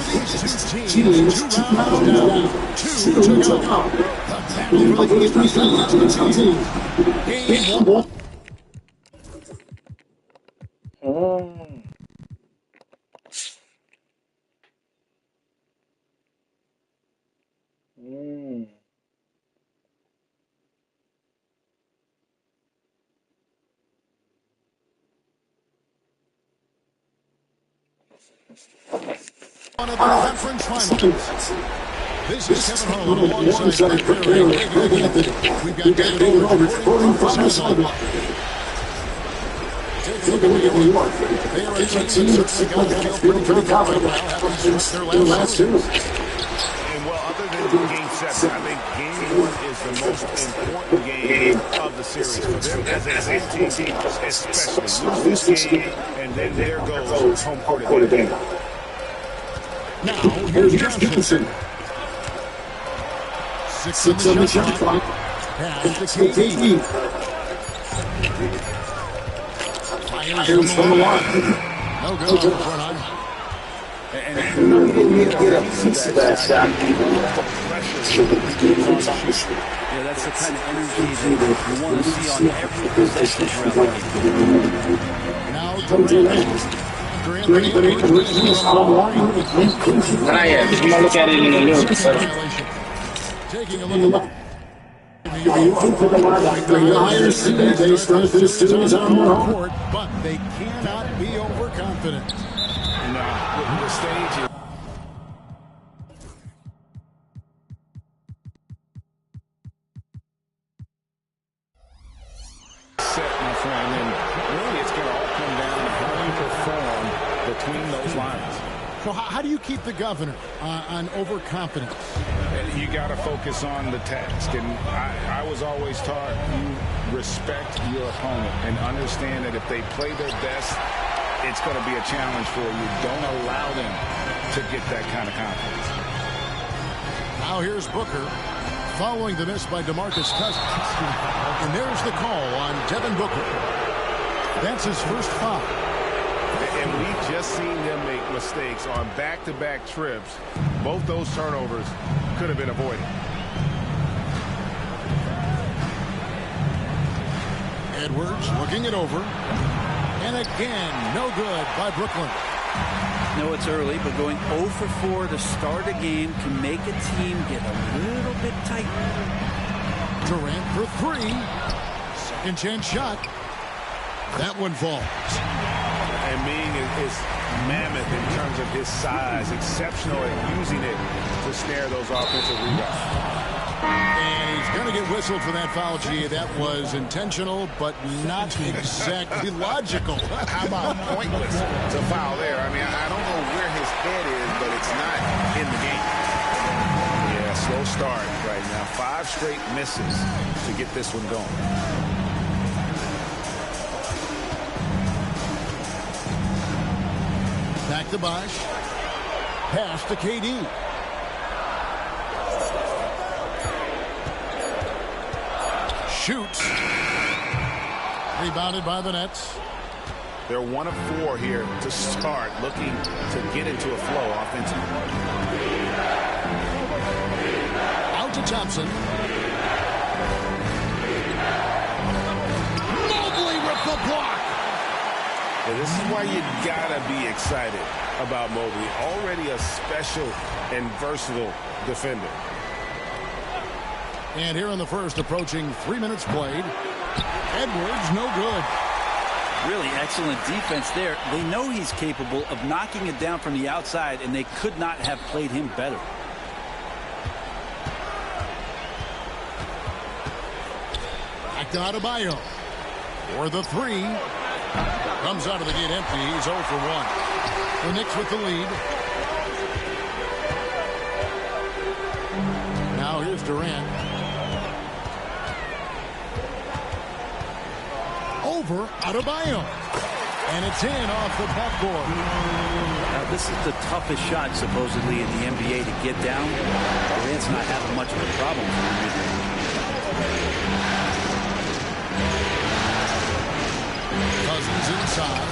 These two teams 2 rounds down, 2 to go. The battle for the first position on the team. Game 1. One of the conference finals. This is Kevin Harlan alongside Greg Perry. We've got David Ulrich reporting from the sideline. Take a look at New York. They are a team that's going to feel pretty confident now, having spent their last two. And well, other than Game 7, I think Game 1 is the most important game of the series for them as a team, especially. Lose this game, and then there goes home court advantage. Now, here's Johnson. 6 on the shot clock. Pass to KD. Fires from the line. No good on the front line. And he didn't get a piece of that shot. Yeah, that's the kind of energy that you want to see on every possession throughout the game. Now, Durant. Not yet. I'm gonna look at it in a little bit. Taking a look at they start this series on court, but they cannot be overconfident. No, with the stage. Set, my friend, and really it's going to all come down to how you perform between those lines. So how do you keep the governor on overconfidence? You got to focus on the task, and I was always taught you respect your opponent and understand that if they play their best, it's going to be a challenge for you. Don't allow them to get that kind of confidence. Now here's Booker following the miss by DeMarcus Cousins. And there's the call on Devin Booker. That's his first foul. And we've just seen them make mistakes on back-to-back trips. Both those turnovers could have been avoided. Edwards looking it over. And again, no good by Brooklyn. No, it's early, but going 0 for 4 to start a game can make a team get a little bit tight. Durant for 3. Second chance shot. That one falls. And Ming is mammoth in terms of his size, exceptional at using it to snare those offensive rebounds. And he's going to get whistled for that foul, G. That was intentional, but not exactly logical. How about pointless to foul there? I mean, I don't know where his head is, but it's not in the game. Yeah, slow start right now. 5 straight misses to get this one going. Back to Bosh. Pass to KD. Shoots. Rebounded by the Nets. They're 1 of 4 here to start, looking to get into a flow offensively. Out to Thompson. Mobley with the block. Yeah, this is why you gotta be excited about Mobley. Already a special and versatile defender. And here in the first, approaching 3 minutes played. Edwards, no good. Really excellent defense there. They know he's capable of knocking it down from the outside, and they could not have played him better. Back to Adebayo. For the 3. Comes out of the gate empty. He's 0 for 1. The Knicks with the lead. Now here's Durant. Over Adebayo. And it's in off the backboard. Now, this is the toughest shot, supposedly, in the NBA to get down. Durant's not having much of a problem with it. Cousins inside.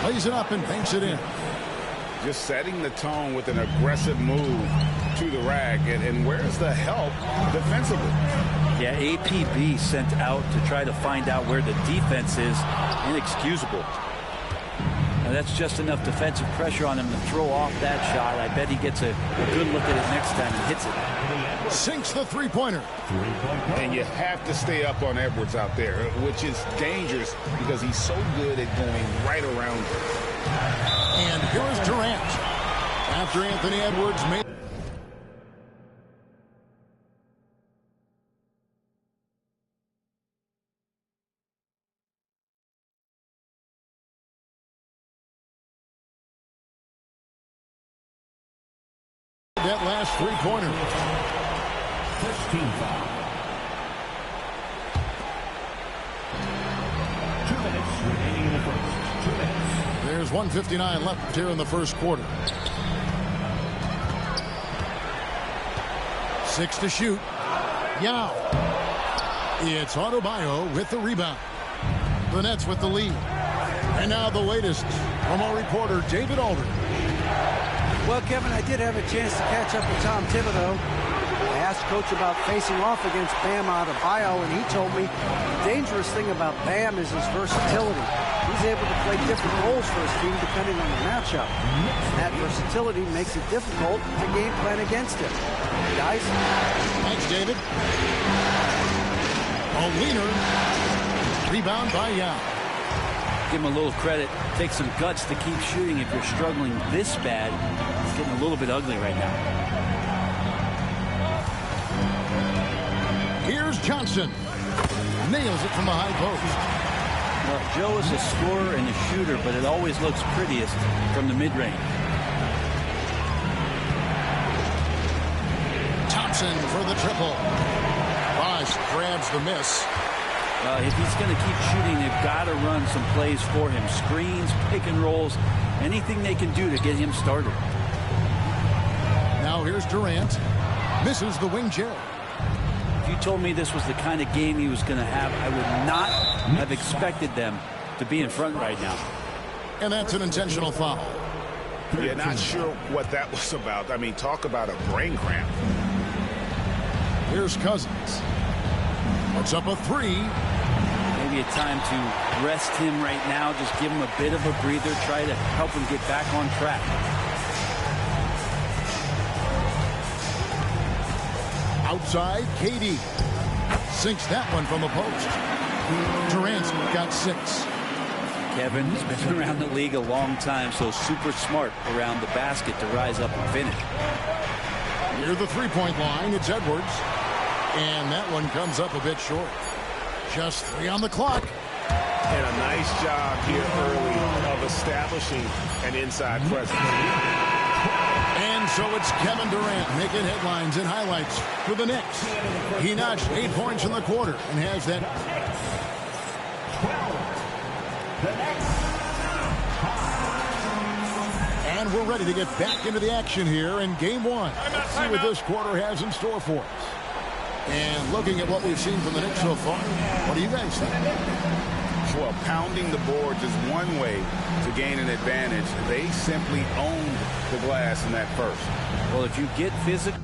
Plays it up and banks it in. just setting the tone with an aggressive move to the rack. And where's the help defensively? Yeah, APB sent out to try to find out where the defense is. Inexcusable. Now that's just enough defensive pressure on him to throw off that shot. I bet he gets a good look at it next time and hits it. Sinks the three-pointer. And you have to stay up on Edwards out there, which is dangerous because he's so good at going right around it. And here is Durant. After Anthony Edwards made that last three-pointer. 15 foul. 2 minutes remaining in the first. 2 minutes. There's 1:59 left here in the first quarter. 6 to shoot. Yao. It's Adebayo with the rebound. The Nets with the lead. And now the latest from our reporter, David Aldridge. Well, Kevin, I did have a chance to catch up with Tom Thibodeau. I asked Coach about facing off against Bam Adebayo, and he told me the dangerous thing about Bam is his versatility. He's able to play different roles for his team depending on the matchup. And that versatility makes it difficult to game plan against him. Guys? Thanks, David. A leaner. Rebound by Yao. Give him a little credit. Take some guts to keep shooting if you're struggling this bad. It's getting a little bit ugly right now. Here's Johnson. Nails it from the high post. Well, Joe is a scorer and a shooter, but it always looks prettiest from the mid-range. Thompson for the triple. Bosch grabs the miss. If he's going to keep shooting, they've got to run some plays for him. Screens, pick and rolls, anything they can do to get him started. Now here's Durant. Misses the wing chair. If you told me this was the kind of game he was going to have, I would not have expected them to be in front right now. And that's an intentional foul. You're not sure what that was about. I mean, talk about a brain cramp. Here's Cousins. Puts up a three. Maybe a time to rest him right now. Just give him a bit of a breather. Try to help him get back on track. Outside, KD. Sinks that one from the post. Durant's got 6. Kevin has been around the league a long time, so super smart around the basket to rise up and finish. Near the three-point line, it's Edwards. And that one comes up a bit short. Just 3 on the clock. And a nice job here early of establishing an inside presence. And so it's Kevin Durant making headlines and highlights for the Knicks. He notched 8 points in the quarter and has that. 12. And we're ready to get back into the action here in game 1. Let's see what this quarter has in store for us. And looking at what we've seen from the Knicks so far, what do you guys think? Well, pounding the boards is one way to gain an advantage. They simply owned the glass in that first. Well, if you get physical.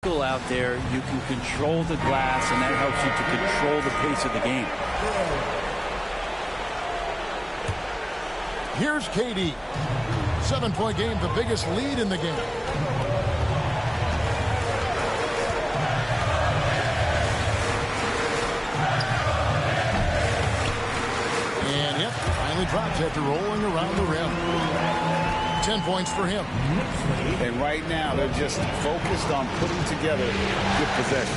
Out there, you can control the glass, and that helps you to control the pace of the game. Here's KD. 7-point game, the biggest lead in the game. And yep, finally drops after rolling around the rim. 10 points for him. And right now, they're just focused on putting together good possession.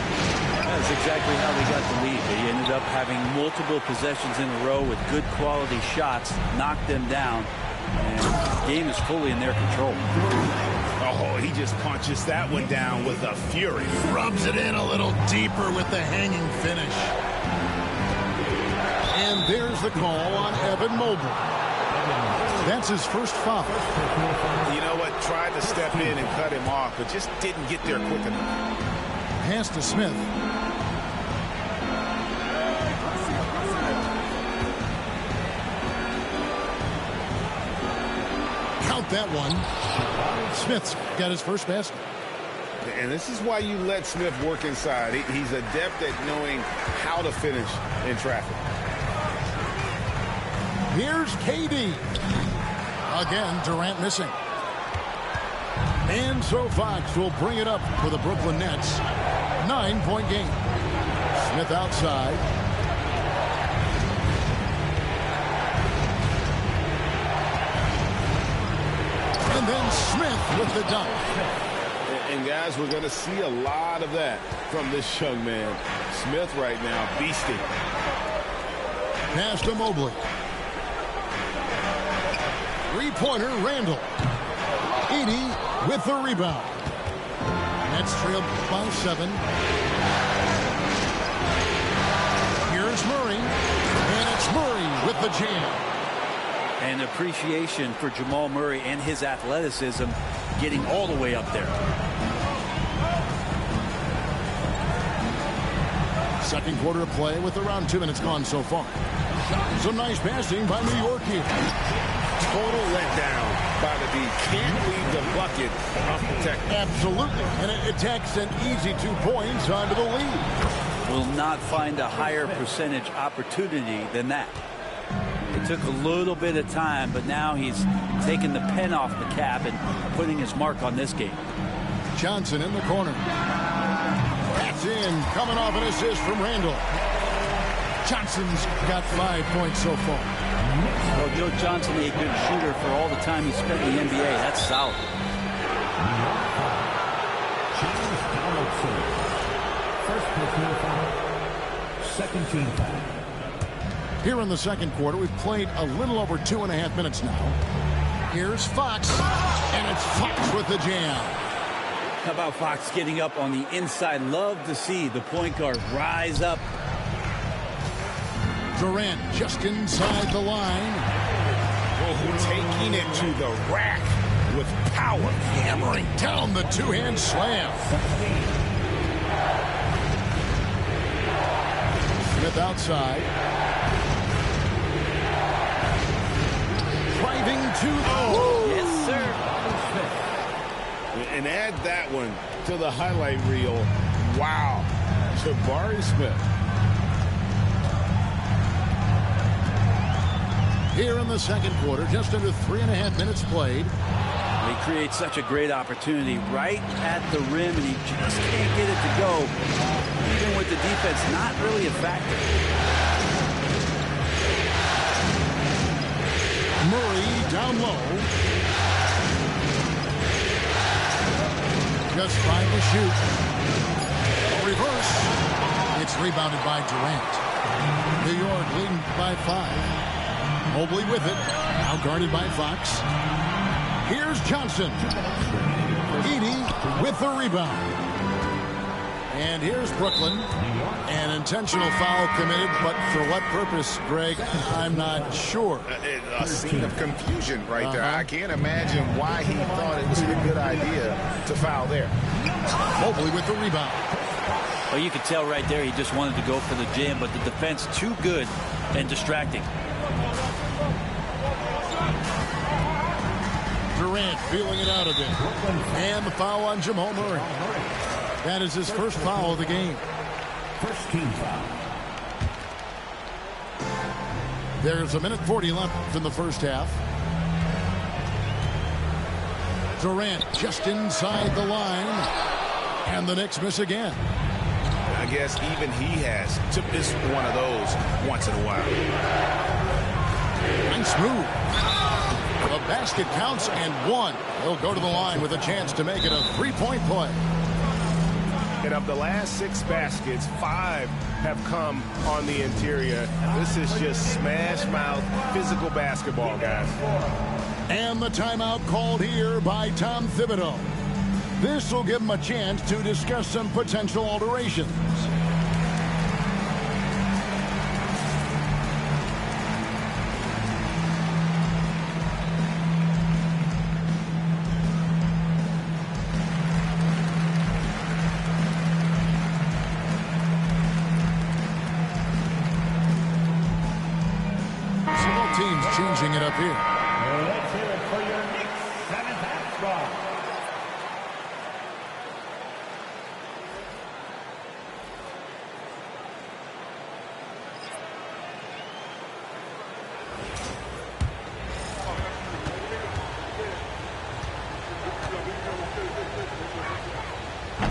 That's exactly how they got the lead. They ended up having multiple possessions in a row with good quality shots, knocked them down, and the game is fully in their control. Oh, he just punches that one down with a fury. Rubs it in a little deeper with the hanging finish. And there's the call on Evan Mobley. That's his first foul. You know what? Tried to step in and cut him off, but just didn't get there quick enough. Pass to Smith. Count that one. Smith's got his first basket. And this is why you let Smith work inside. He's adept at knowing how to finish in traffic. Here's KD. Again, Durant missing. And so Fox will bring it up for the Brooklyn Nets. 9-point game. Smith outside. And then Smith with the dunk. And guys, we're going to see a lot of that from this young man. Smith right now, beasting. Pass to Mobley. Three-pointer, Randall. Edey with the rebound. Nets trail by 7. Here's Murray. And it's Murray with the jam. And appreciation for Jamal Murray and his athleticism getting all the way up there. Second quarter of play with around 2 minutes gone so far. Some nice passing by New York here. Total letdown by the D. Can't leave the bucket unprotected. Absolutely. And it attacks an easy 2 points onto the lead. Will not find a higher percentage opportunity than that. It took a little bit of time, but now he's taking the pen off the cap and putting his mark on this game. Johnson in the corner. That's in. Coming off an assist from Randall. Johnson's got 5 points so far. Well, Joe Johnson, a good shooter for all the time he spent in the NBA. That's solid. First personal foul. Second team foul. Here in the second quarter, we've played a little over 2.5 minutes now. Here's Fox, and it's Fox with the jam. How about Fox getting up on the inside? Love to see the point guard rise up. Durant just inside the line. Oh, taking it to the rack with power. Hammering down the two-hand slam. Smith outside. Driving to the... Yes, sir. And add that one to the highlight reel. Wow. Jabari Smith. Here in the second quarter, just under 3.5 minutes played. He creates such a great opportunity right at the rim, and he just can't get it to go. Even with the defense not really a factor. Murray down low. Just 5 to shoot. A reverse. It's rebounded by Durant. New York leading by 5. Mobley with it. Now guarded by Fox. Here's Johnson. Edey with the rebound. And here's Brooklyn. An intentional foul committed, but for what purpose, Greg, I'm not sure. A scene of confusion right there. I can't imagine why he thought it was a good idea to foul there. Mobley with the rebound. Well, you could tell right there he just wanted to go for the jam, but the defense too good and distracting. Durant feeling it out a bit. And the foul on Jamal Murray. That is his first foul of the game. First team foul. There's 1:40 left in the first half. Durant just inside the line. And the Knicks miss again. I guess even he has to miss one of those once in a while. Nice move. The basket counts and one. He'll go to the line with a chance to make it a three-point play. And of the last 6 baskets, 5 have come on the interior. This is just smash mouth physical basketball, guys. And the timeout called here by Tom Thibodeau. This will give him a chance to discuss some potential alterations. Teams changing it up here. Let's hear it for your Knicks 7th half squad.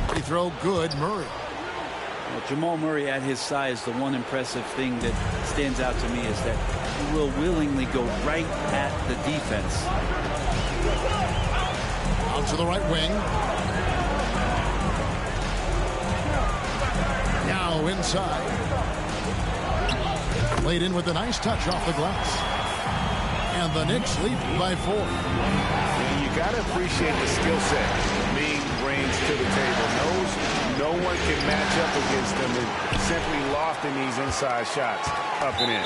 Free throw good, Murray. Well, Jamal Murray at his size, the one impressive thing that stands out to me is that he will willingly go right at the defense. Out to the right wing. Now inside. Played in with a nice touch off the glass. And the Knicks lead by 4. You got to appreciate the skill set Ming brings to the table. Knows no one can match up against them and simply lofting these inside shots up and in.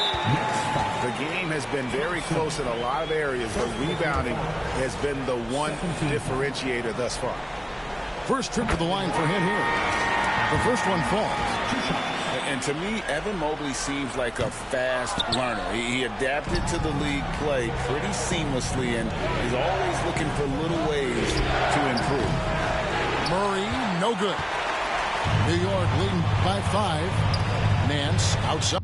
The game has been very close in a lot of areas, but rebounding has been the one differentiator thus far. First trip to the line for him here. The first one falls. And to me, Evan Mobley seems like a fast learner. He adapted to the league play pretty seamlessly and is always looking for little ways to improve. Murray, no good. New York leading by 5. Nance outside.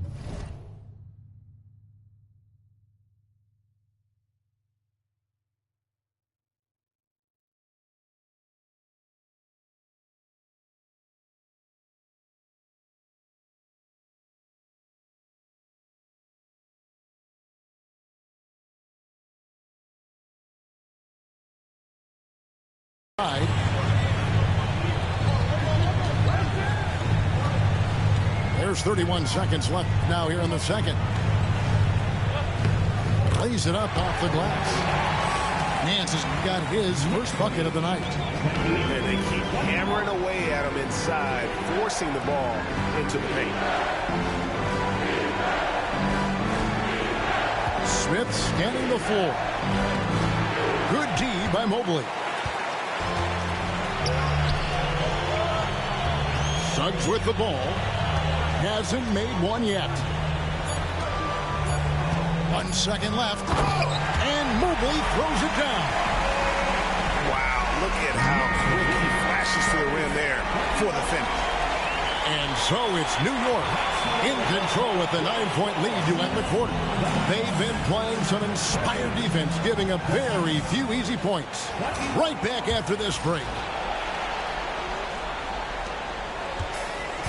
There's 31 seconds left now here in the second. Lays it up off the glass. Nance has got his first bucket of the night. And they keep hammering away at him inside, forcing the ball into the paint. Smith scanning the floor. Good D by Mobley. Suggs with the ball. Hasn't made one yet. 1 second left. And Mobley throws it down. Wow, look at how quick he flashes to the rim there for the finish. And so it's New York in control with the 9-point lead to end the quarter. They've been playing some inspired defense, giving up very few easy points. Right back after this break.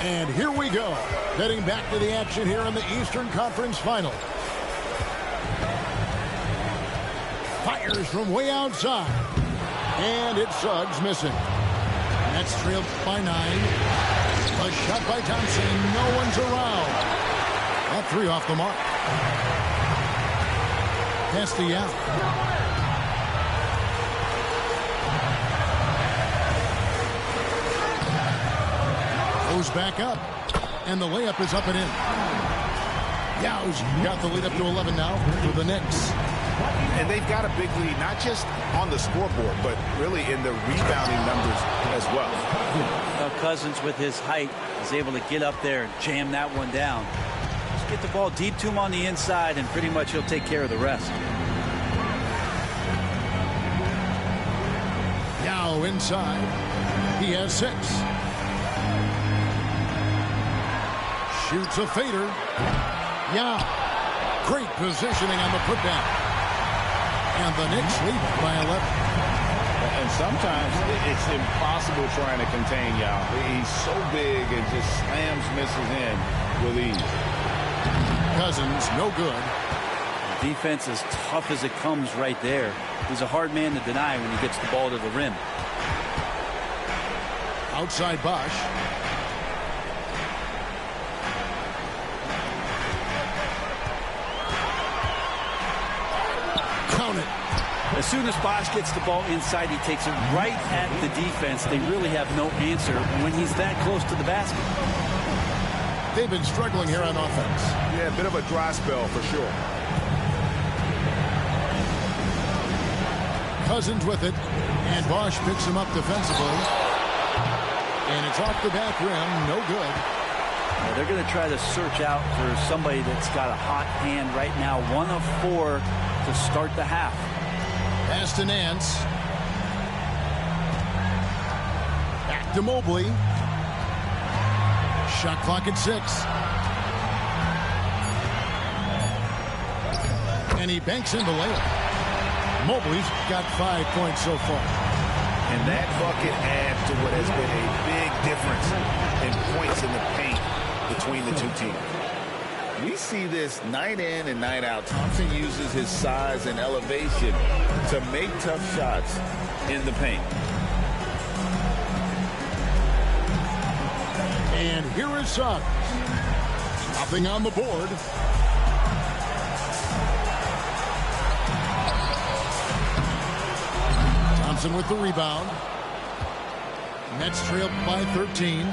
And here we go, heading back to the action here in the Eastern Conference Final. Fires from way outside. And it's Suggs missing. Nets trailed by 9. A shot by Thompson. No one's around. That 3 off the mark. Past the out. Goes back up, and the layup is up and in. Yow's got the lead up to 11 now for the Knicks. And they've got a big lead, not just on the scoreboard, but really in the rebounding numbers as well. Cousins, with his height, is able to get up there and jam that one down. Just get the ball deep to him on the inside, and pretty much he'll take care of the rest. Yow inside. He has 6. Shoots a fader. Yeah. Great positioning on the putdown. And the Knicks lead by 11. And sometimes it's impossible trying to contain Yao. He's so big and just slams misses in with ease. Cousins, no good. Defense as tough as it comes right there. He's a hard man to deny when he gets the ball to the rim. Outside Bosch. Count it. As soon as Bosch gets the ball inside, he takes it right at the defense. They really have no answer when he's that close to the basket. They've been struggling here on offense. Yeah, a bit of a dry spell for sure. Cousins with it, and Bosch picks him up defensively. And it's off the back rim, no good. They're going to try to search out for somebody that's got a hot hand right now. 1 of 4 to start the half. Pass to Nance. Back to Mobley. Shot clock at 6. And he banks in the layup. Mobley's got 5 points so far. And that bucket adds to what has been a big difference in points in the paint between the two teams. We see this night in and night out. Thompson uses his size and elevation to make tough shots in the paint. And here is Suggs. Nothing on the board. Thompson with the rebound. Nets trailed by 13.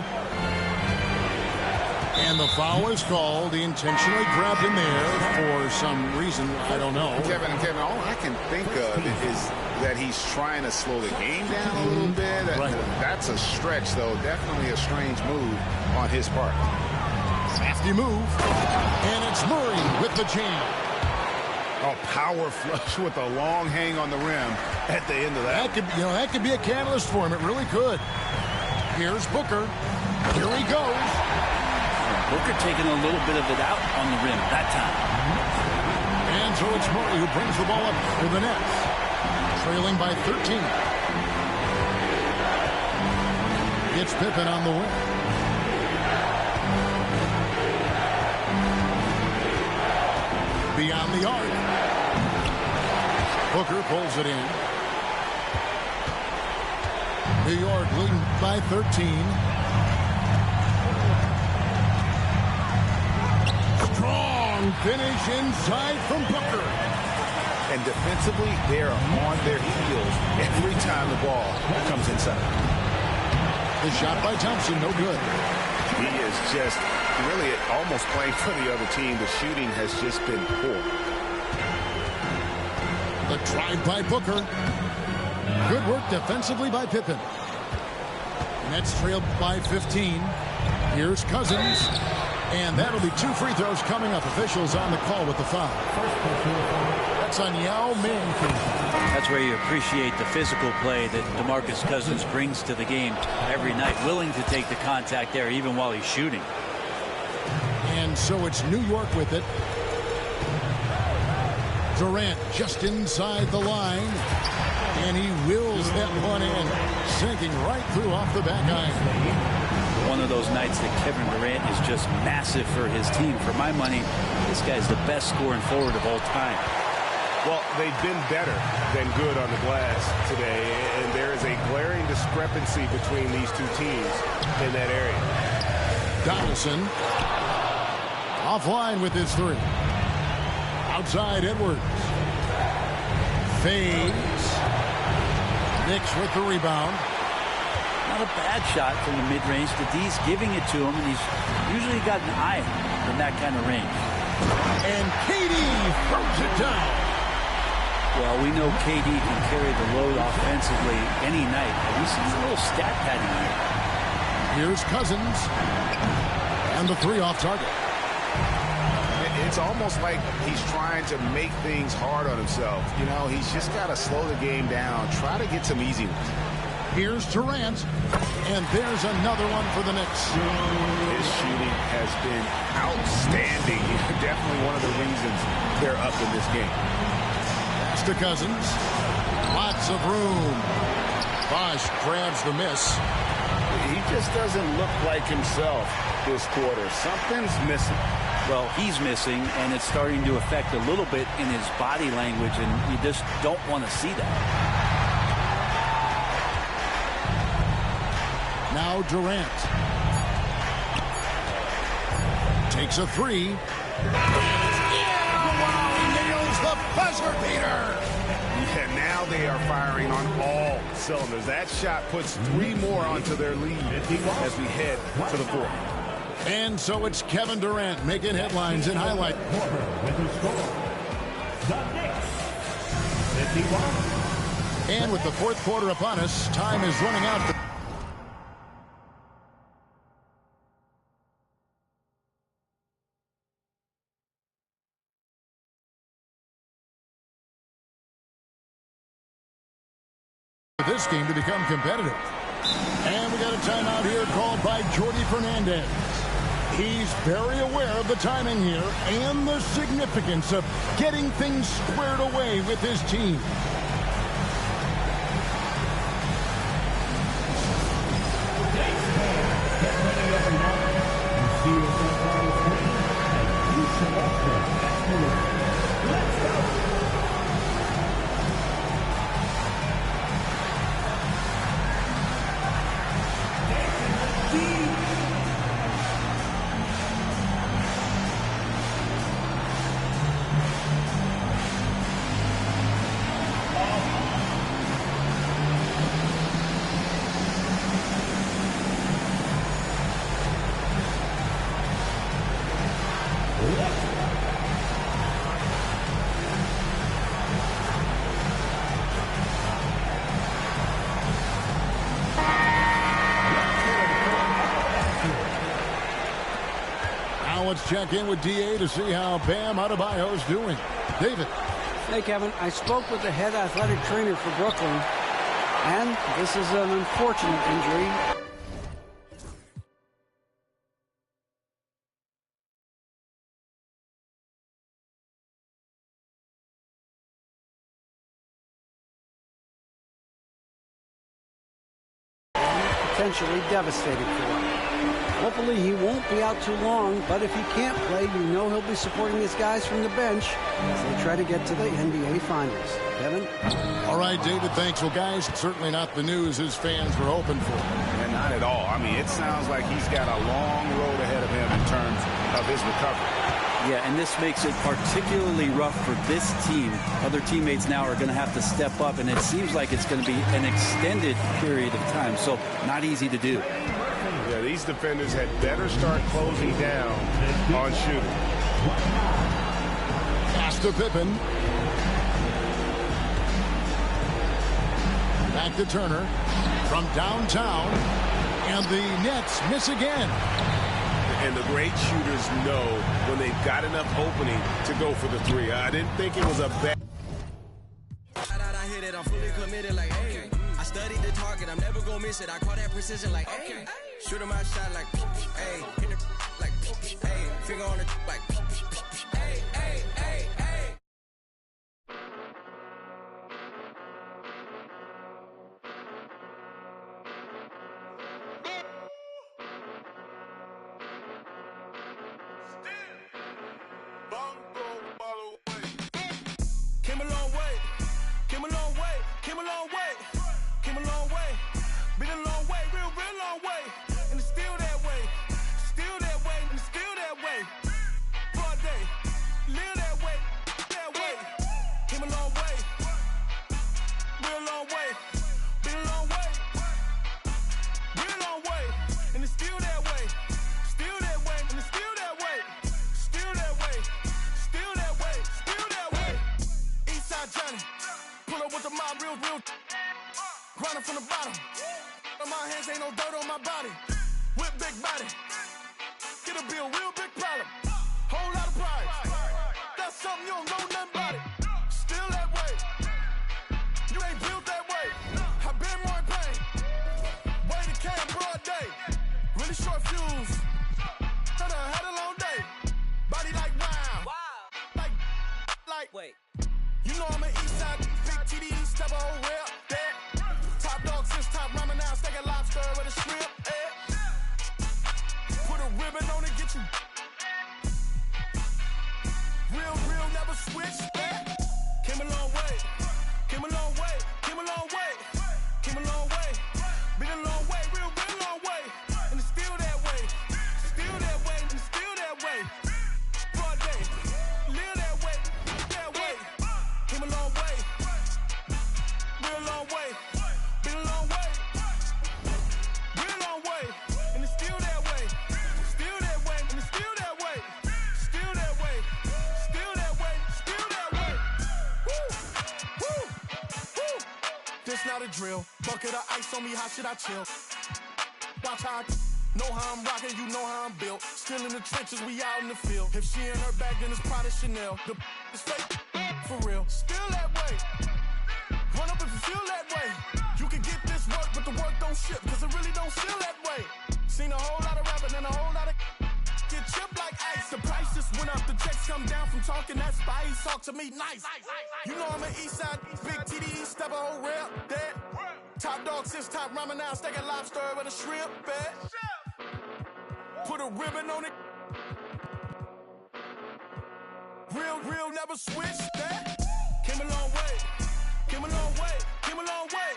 And the foul is called. He intentionally grabbed him there for some reason. I don't know. Kevin, all I can think of is that he's trying to slow the game down a little bit. Right. That's a stretch, though. Definitely a strange move on his part. Nasty move. And it's Murray with the jam. Oh, power flush with a long hang on the rim at the end of that. That could be a catalyst for him. It really could. Here's Booker. Here he goes. Booker taking a little bit of it out on the rim that time. And so it's Murray who brings the ball up for the Nets. Trailing by 13. It's Pippen on the wing. Beyond the arc. Booker pulls it in. New York leading by 13. Strong finish inside from Booker. And defensively, they are on their heels every time the ball comes inside. The shot by Thompson, no good. He is just really almost playing for the other team. The shooting has just been poor. The drive by Booker. Good work defensively by Pippen. Nets trailed by 15. Here's Cousins. And that'll be 2 free throws coming up. Officials on the call with the foul. That's on Yao Ming. That's where you appreciate the physical play that DeMarcus Cousins brings to the game every night. Willing to take the contact there even while he's shooting. And so it's New York with it. Durant just inside the line. And he wills that one in. Sinking right through off the back iron. One of those nights that Kevin Durant is just massive for his team. For my money, this guy's the best scoring forward of all time. Well, they've been better than good on the glass today, and there is a glaring discrepancy between these two teams in that area. Donaldson offline with his 3. Outside Edwards. Fades. Knicks with the rebound. Not a bad shot from the mid-range. The D's giving it to him, and he's usually got an eye in that kind of range. And KD throws it down. Well, we know KD can carry the load offensively any night. We see a little stat padding here. Here's Cousins. And the 3 off target. It's almost like he's trying to make things hard on himself. You know, he's just got to slow the game down. Try to get some easy ones. Here's Durant. And there's another one for the Knicks. His shooting has been outstanding. Definitely one of the reasons they're up in this game. Pass to Cousins. Lots of room. Bosch grabs the miss. He just doesn't look like himself this quarter. Something's missing. Well, he's missing, and it's starting to affect a little bit in his body language, and you just don't want to see that. Now Durant takes a three. He nails the buzzer beater. Yeah, now they are firing on all cylinders. That shot puts 3 more onto their lead as we head to the fourth. And so it's Kevin Durant making headlines and highlight. With the score, the Knicks, 51. And with the fourth quarter upon us, time is running out. This game to become competitive. And we got a timeout here called by Jordi Fernandez. He's very aware of the timing here and the significance of getting things squared away with his team. Get ready, everyone. You see yourself on the screen, and you select the best move. Let's go. Let's check in with DA to see how Bam Adebayo is doing. David. Hey, Kevin. I spoke with the head athletic trainer for Brooklyn, and this is an unfortunate injury. Potentially devastating for him. Hopefully he won't be out too long, but if he can't play, you know he'll be supporting his guys from the bench as they try to get to the NBA Finals. Kevin? All right, David, thanks. Well, guys, certainly not the news his fans were hoping for. And not at all. I mean, it sounds like he's got a long road ahead of him in terms of his recovery. Yeah, and this makes it particularly rough for this team. Other teammates now are going to have to step up, and it seems like it's going to be an extended period of time, so not easy to do. Yeah, these defenders had better start closing down on shooting. Pass to Pippen. Back to Turner from downtown, and the Nets miss again. And the great shooters know when they've got enough opening to go for the three. I didn't think it was a bad. I hit it, I'm fully committed like, hey. I studied the target, I'm never gonna miss it. I call that precision like, hey. Shoot him out shot like, hey. Hit it like, hey. Finger on it like, hey, hey, hey, hey. Came a long way, came a long way, came a long way, came a long way, been a long way, real long way, and it's still that way, and it's still that way, broad day, live that way, came a long way, real long way, been a long way, real long way, and it's still that way, and it's still that way, still that way, still that way, still that way. Eastside Johnny, pull up with the mob, real, grinding from the bottom. On my hands, ain't no dirt on my body. Whip big body, get a bill, real big problem. Whole lot of pride, that's something you don't know nothing about it. Still that way, you ain't built that way. I been more in pain, way to came broad day. Really short fuse, had a long day. Body like wow, like wait. You know I'm an east side, big TDs, type of whole rep, that. Top dog since top ramen, now steak and lobster with a shrimp, Put a ribbon on it, get you. This not a drill. Bucket of ice on me, how should I chill? Watch how I know how I'm rocking, you know how I'm built. Still in the trenches, we out in the field. If she in her bag, then it's Prada Chanel. The is fake, for real. Still that way. Run up if you feel that way. You can get this work, but the work don't ship, cause it really don't feel that way. Seen a whole lot of rapping and a whole lot of get chipped like ice. The price just went up, the checks come down from talking that spice. Talk to me nice. You know I'm an east side, big TDE, step a whole rep, dead. Top dog, since top ramen now, steak and lobster with a shrimp, bet. Put a ribbon on it. Real, never switch that. Came a long way, came a long way, came a long way,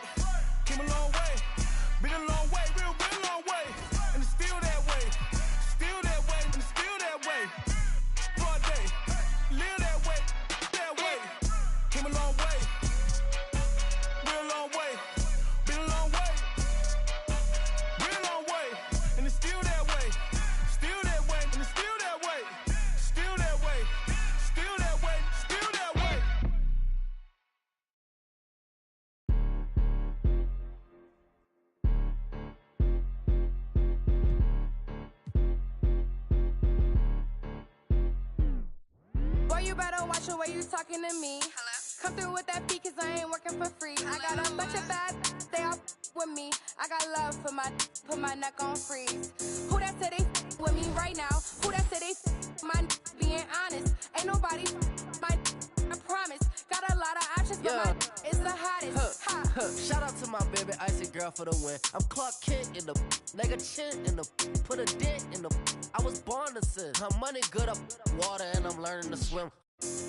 came a long way. Been a long way, real long way. And it's still that way, and it's still that way. Broad day, live that way, that way. Came a long way, real long way. Been a long way, real long way. And it's still that way, and it's still that way. Still that way, still that way, still that way. Boy, you better watch the way you talking to me. Hello? Come through with that fee, cause I ain't working for free. Hello? I got a bunch of bad, they all with me. I got love for put my neck on freeze. Who that said they with me right now? Who that said they my being honest? Ain't nobody my I promise. Got a lot of options, but my is the hottest. Shout out to my baby icy girl for the win. I'm Clark Kent in the nigga chin in the put a dent in the I was born to sin. Her money good up water and I'm learning to swim.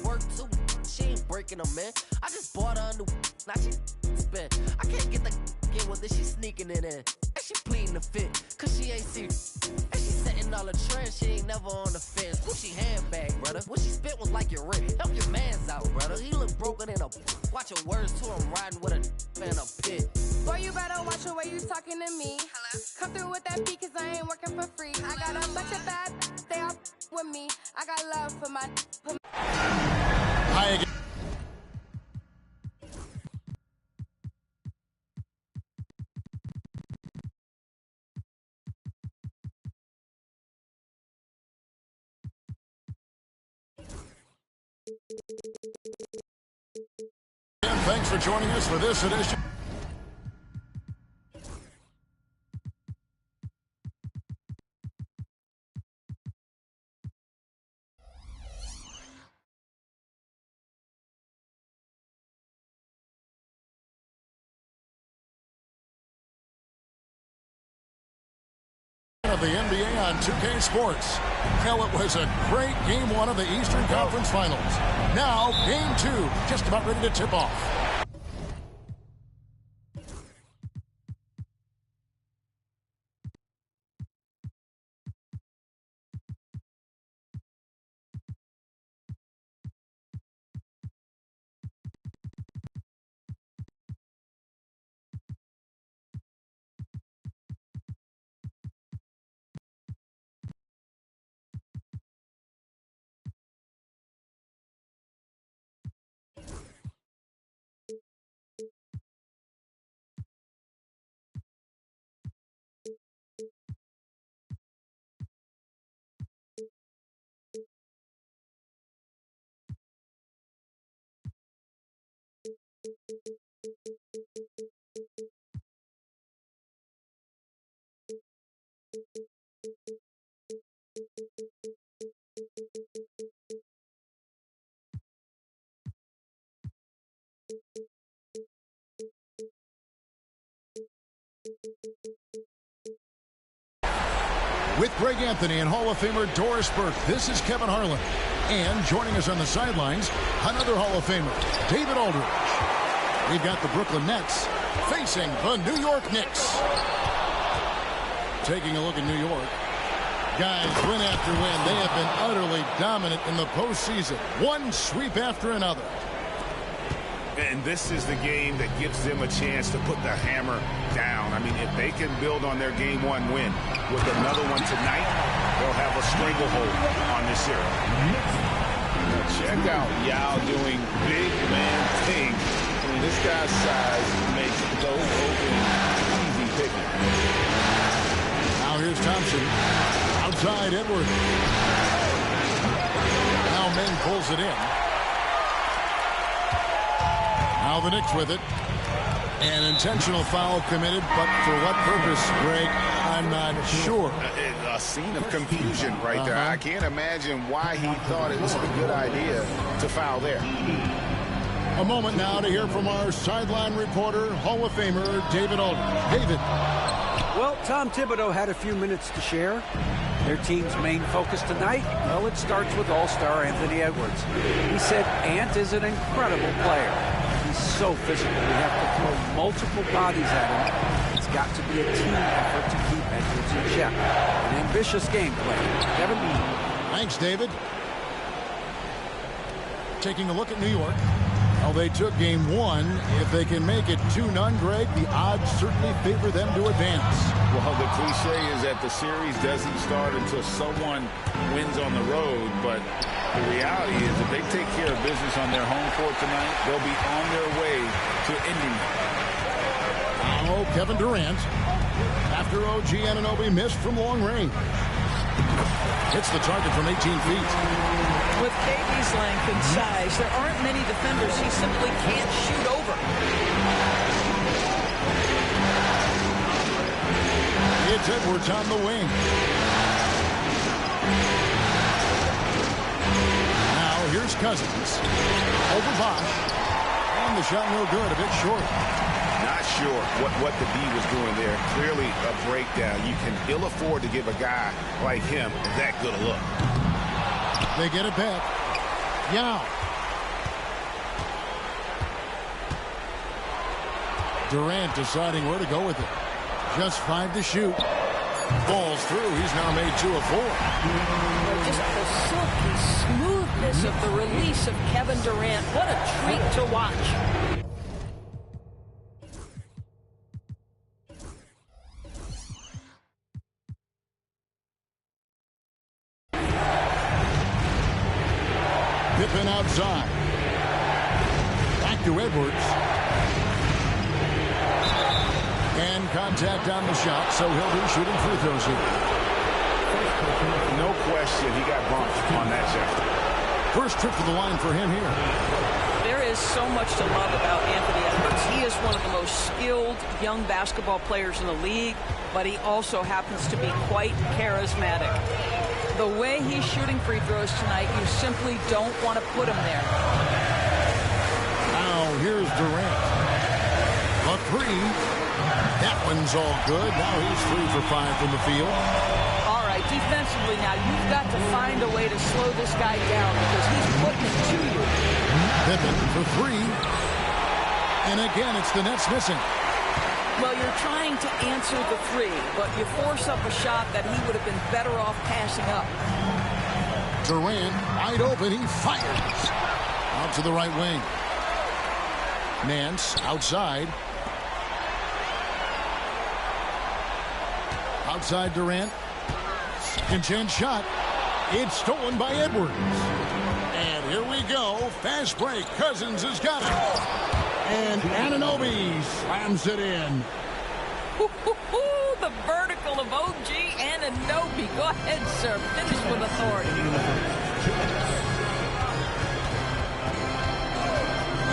Work too, she ain't breaking them in. I just bought her a new, now she spin. I can't get the in with it, she sneaking it in. And she pleading the fit, cause she ain't serious. And she setting all the trends, she ain't never on the fence. Gucci handbag, brother. What she spit was like your rent. Help your mans out, brother. He look broken in a watch your words too, I'm riding with a in a pit. Boy, you better watch the way you talking to me. Hello? Come through with that fee, cause I ain't working for free. Hello? I got a bunch of bad, they all with me. I got love for my Hi again. And thanks for joining us for this edition. Of the NBA on 2K Sports. Well, it was a great game one of the Eastern Conference Finals. Now, game two, just about ready to tip off. With Greg Anthony and Hall of Famer Doris Burke, this is Kevin Harlan. And joining us on the sidelines, another Hall of Famer, David Aldridge. We've got the Brooklyn Nets facing the New York Knicks. Taking a look at New York. Guys, win after win, they have been utterly dominant in the postseason. One sweep after another. And this is the game that gives them a chance to put the hammer down. I mean, if they can build on their game one win with another one tonight, they'll have a stranglehold on this series. Check out Yao doing big man things. I mean, this guy's size makes those open, easy picking. Now here's Thompson. Outside Edwards. Now Ming pulls it in. Now the Knicks with it. An intentional foul committed, but for what purpose, Greg, I'm not sure. A scene of confusion right there. I can't imagine why he thought it was a good idea to foul there. A moment now to hear from our sideline reporter, Hall of Famer David Aldridge. David. Well, Tom Thibodeau had a few minutes to share. Their team's main focus tonight, well, it starts with All-Star Anthony Edwards. He said Ant is an incredible player. He's so physical. We have to throw multiple bodies at him. It's got to be a team effort to keep Edwards in check. An ambitious game plan. Kevin. Thanks, David. Taking a look at New York. Well, they took game one. If they can make it 2-0, Greg, the odds certainly favor them to advance. Well, the cliche is that the series doesn't start until someone wins on the road, but the reality is if they take care of business on their home court tonight, they'll be on their way to ending it. Now Kevin Durant, after OG Anunoby missed from long range. Hits the target from 18 feet. With KD's length and size, there aren't many defenders he simply can't shoot over. It's Edwards on the wing. Now here's Cousins. Over Bosch. And the shot no good, a bit short. Not sure what the D was doing there. Clearly a breakdown. You can ill afford to give a guy like him that good a look. They get it back. Yao. Durant deciding where to go with it. Just 5 to shoot. Falls through. He's now made 2 of 4. Just the silky smoothness of the release of Kevin Durant. What a treat to watch. Pippen outside. Back to Edwards. And contact on the shot, so he'll be shooting free throws here. No question he got bumped on that shot. First trip to the line for him here. There is so much to love about Anthony Edwards. He is one of the most skilled young basketball players in the league, but he also happens to be quite charismatic. The way he's shooting free throws tonight, you simply don't want to put him there. Now here's Durant. A 3. That one's all good. Now he's 3 for 5 from the field. All right, defensively now, you've got to find a way to slow this guy down because he's putting it to you. Pippen for 3. And again, it's the Nets missing. Well, you're trying to answer the 3, but you force up a shot that he would have been better off passing up. Durant, wide open, he fires. Out to the right wing. Nance, outside. Outside Durant. Second chance shot. It's stolen by Edwards. And here we go. Fast break. Cousins has got it. And Anunoby slams it in. The vertical of OG Anunoby. Go ahead, sir. Finish with authority.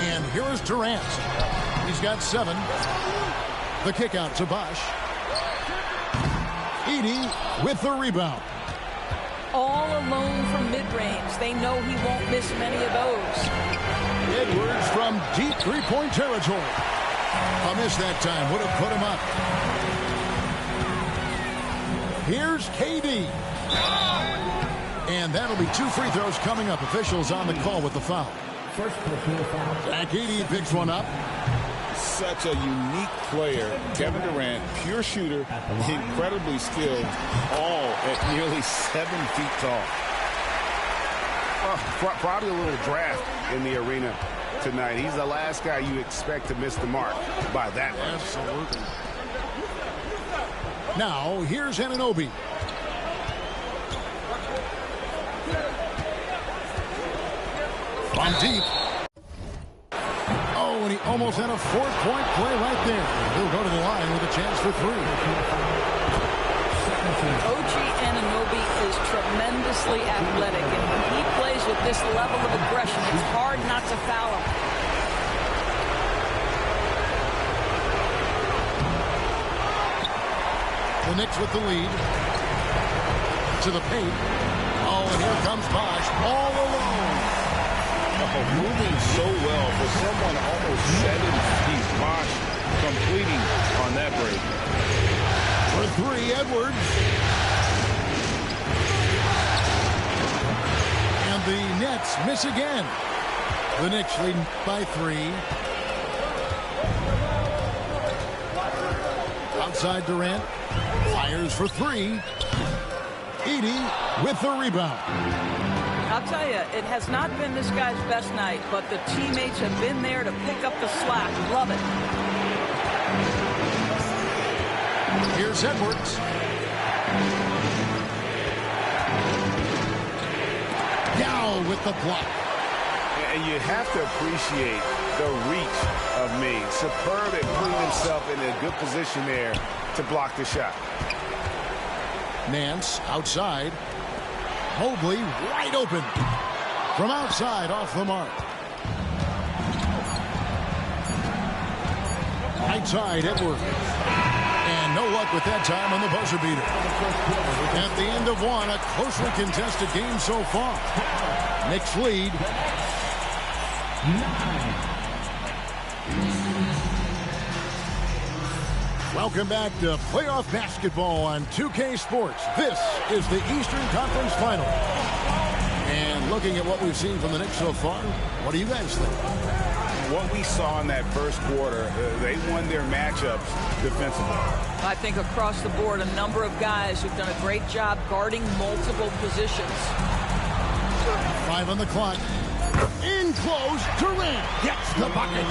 And here is Durant. He's got 7. The kick out to Bosch. Edey with the rebound. All alone from mid-range. They know he won't miss many of those. Edwards from deep three-point territory. A miss that time would have put him up. Here's KD. And that'll be 2 free throws coming up. Officials on the call with the foul. Zach Edey picks one up. Such a unique player. Kevin Durant, pure shooter, incredibly skilled, all at nearly 7 feet tall. Probably a little draft in the arena tonight. He's the last guy you expect to miss the mark by that much. Absolutely. Now, here's Anunoby. From deep. Oh, and he almost had a 4-point play right there. He'll go to the line with a chance for 3. OG Anunoby is tremendously athletic, and when he plays with this level of aggression, it's hard not to foul him. The Knicks with the lead. To the paint. Oh, and here comes Bosh all alone. Oh, moving so well for someone almost 7 feet. Bosh completing on that break. For 3, Edwards. And the Nets miss again. The Knicks leading by 3. Outside Durant. Fires for 3. Edey with the rebound. I'll tell you, it has not been this guy's best night, but the teammates have been there to pick up the slack. Love it. Here's Edwards. Down with the block. And you have to appreciate the reach of Mead. Superb at putting himself in a good position there to block the shot. Nance outside. Mobley wide open. From outside off the mark. Right side Edwards. And no luck with that time on the buzzer beater. At the end of 1, a closely contested game so far. Knicks lead. 9. Welcome back to playoff basketball on 2K Sports. This is the Eastern Conference Final. And looking at what we've seen from the Knicks so far, what do you guys think? What we saw in that first quarter, they won their matchups defensively. I think across the board, a number of guys who've done a great job guarding multiple positions. 5 on the clock. In close, Durant gets the bucket.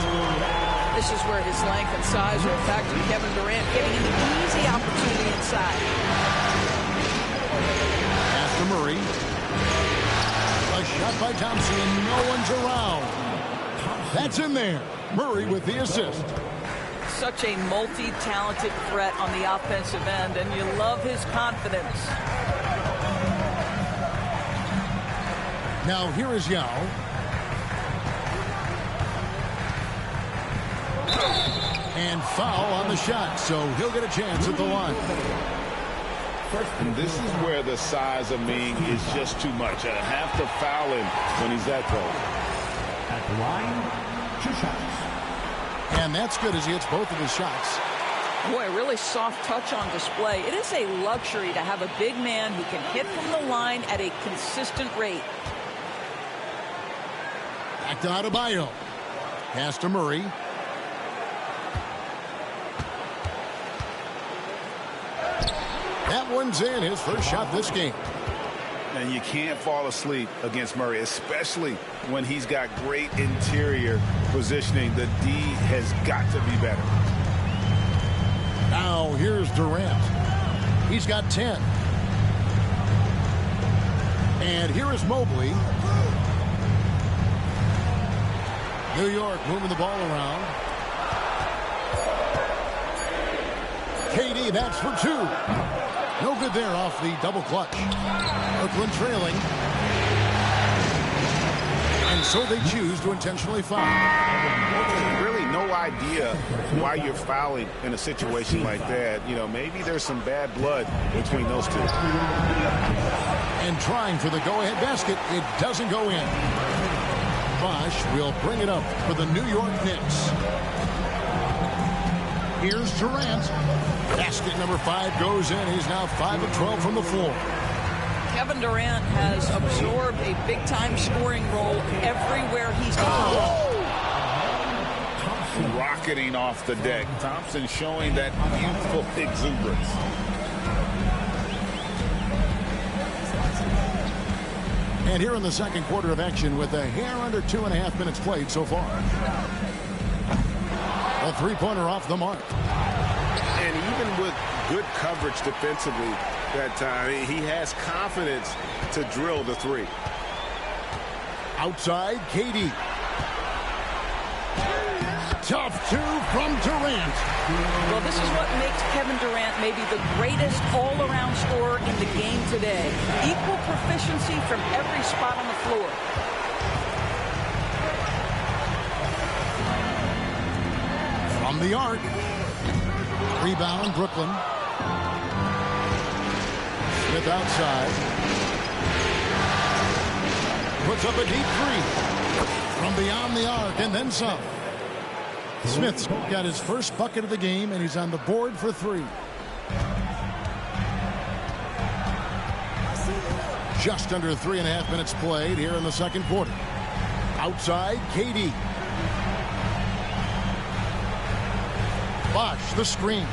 This is where his length and size are a factor. Kevin Durant giving him an easy opportunity inside. Pass to Murray. A shot by Thompson, and no one's around. That's in there. Murray with the assist. Such a multi-talented threat on the offensive end, and you love his confidence. Now here is Yao. And foul on the shot, so he'll get a chance at the line. And this is where the size of Ming is just too much. I have to foul him when he's that close. At the line, 2 shots. And that's good as he hits both of his shots. Boy, a really soft touch on display. It is a luxury to have a big man who can hit from the line at a consistent rate. Back to Adebayo. Pass to Murray. That one's in, his first shot this game. And you can't fall asleep against Murray, especially when he's got great interior positioning. The D has got to be better. Now here's Durant. He's got 10. And here is Mobley. New York moving the ball around. KD, that's for 2. No good there off the double clutch. Brooklyn trailing. And so they choose to intentionally foul. Really no idea why you're fouling in a situation like that. You know, maybe there's some bad blood between those two. And trying for the go-ahead basket, it doesn't go in. Bosh will bring it up for the New York Knicks. Here's Durant. Basket number 5 goes in. He's now 5 of 12 from the floor. Kevin Durant has absorbed a big-time scoring role everywhere he's gone. Rocketing off the deck. Thompson showing that youthful exuberance. And here in the second quarter of action with a hair under 2.5 minutes played so far. A three-pointer off the mark. And even with good coverage defensively that time, he has confidence to drill the 3. Outside, KD. tough two from Durant. Well, this is what makes Kevin Durant maybe the greatest all-around scorer in the game today. Equal proficiency from every spot on the floor. From the arc. Rebound, Brooklyn. Smith outside. Puts up a deep three. From beyond the arc and then some. Smith's got his first bucket of the game, and he's on the board for 3. Just under 3.5 minutes played here in the second quarter. Outside, KD. Bosh, the screen.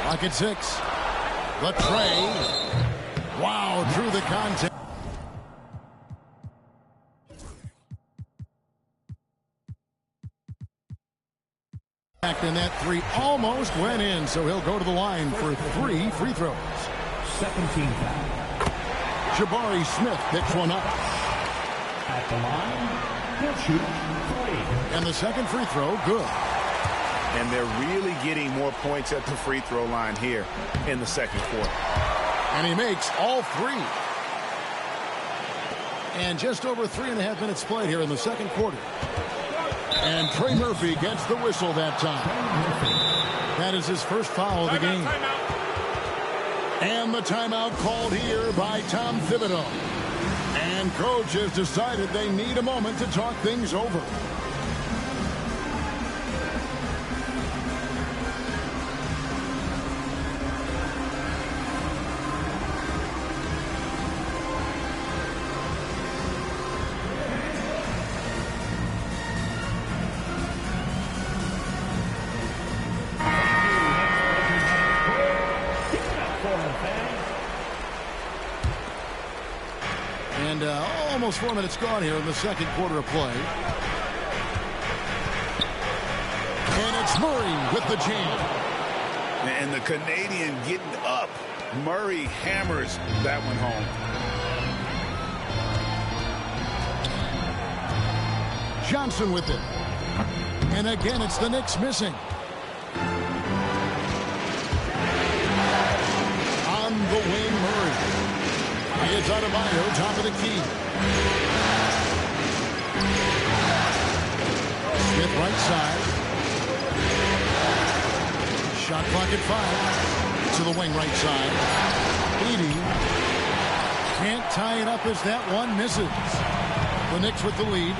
Lock at 6. The tray. Wow, through the contact. And that 3 almost went in, so he'll go to the line for 3 free throws. 17 foul. Jabari Smith picks one up. At the line, he'll shoot 3. And the second free throw, good. And they're really getting more points at the free throw line here in the second quarter. And he makes all 3. And just over 3.5 minutes played here in the second quarter. And Trey Murphy gets the whistle that time. That is his first foul of the game. And the timeout called here by Tom Thibodeau. And coach has decided they need a moment to talk things over. And almost 4 minutes gone here in the second quarter of play. And it's Murray with the jam. And the Canadian getting up. Murray hammers that one home. Johnson with it. And again, it's the Knicks missing. On the wing, Murray. It's Adebayo, top of the key. Smith right side. Shot clock at 5. To the wing right side. Edey can't tie it up as that one misses. The Knicks with the lead.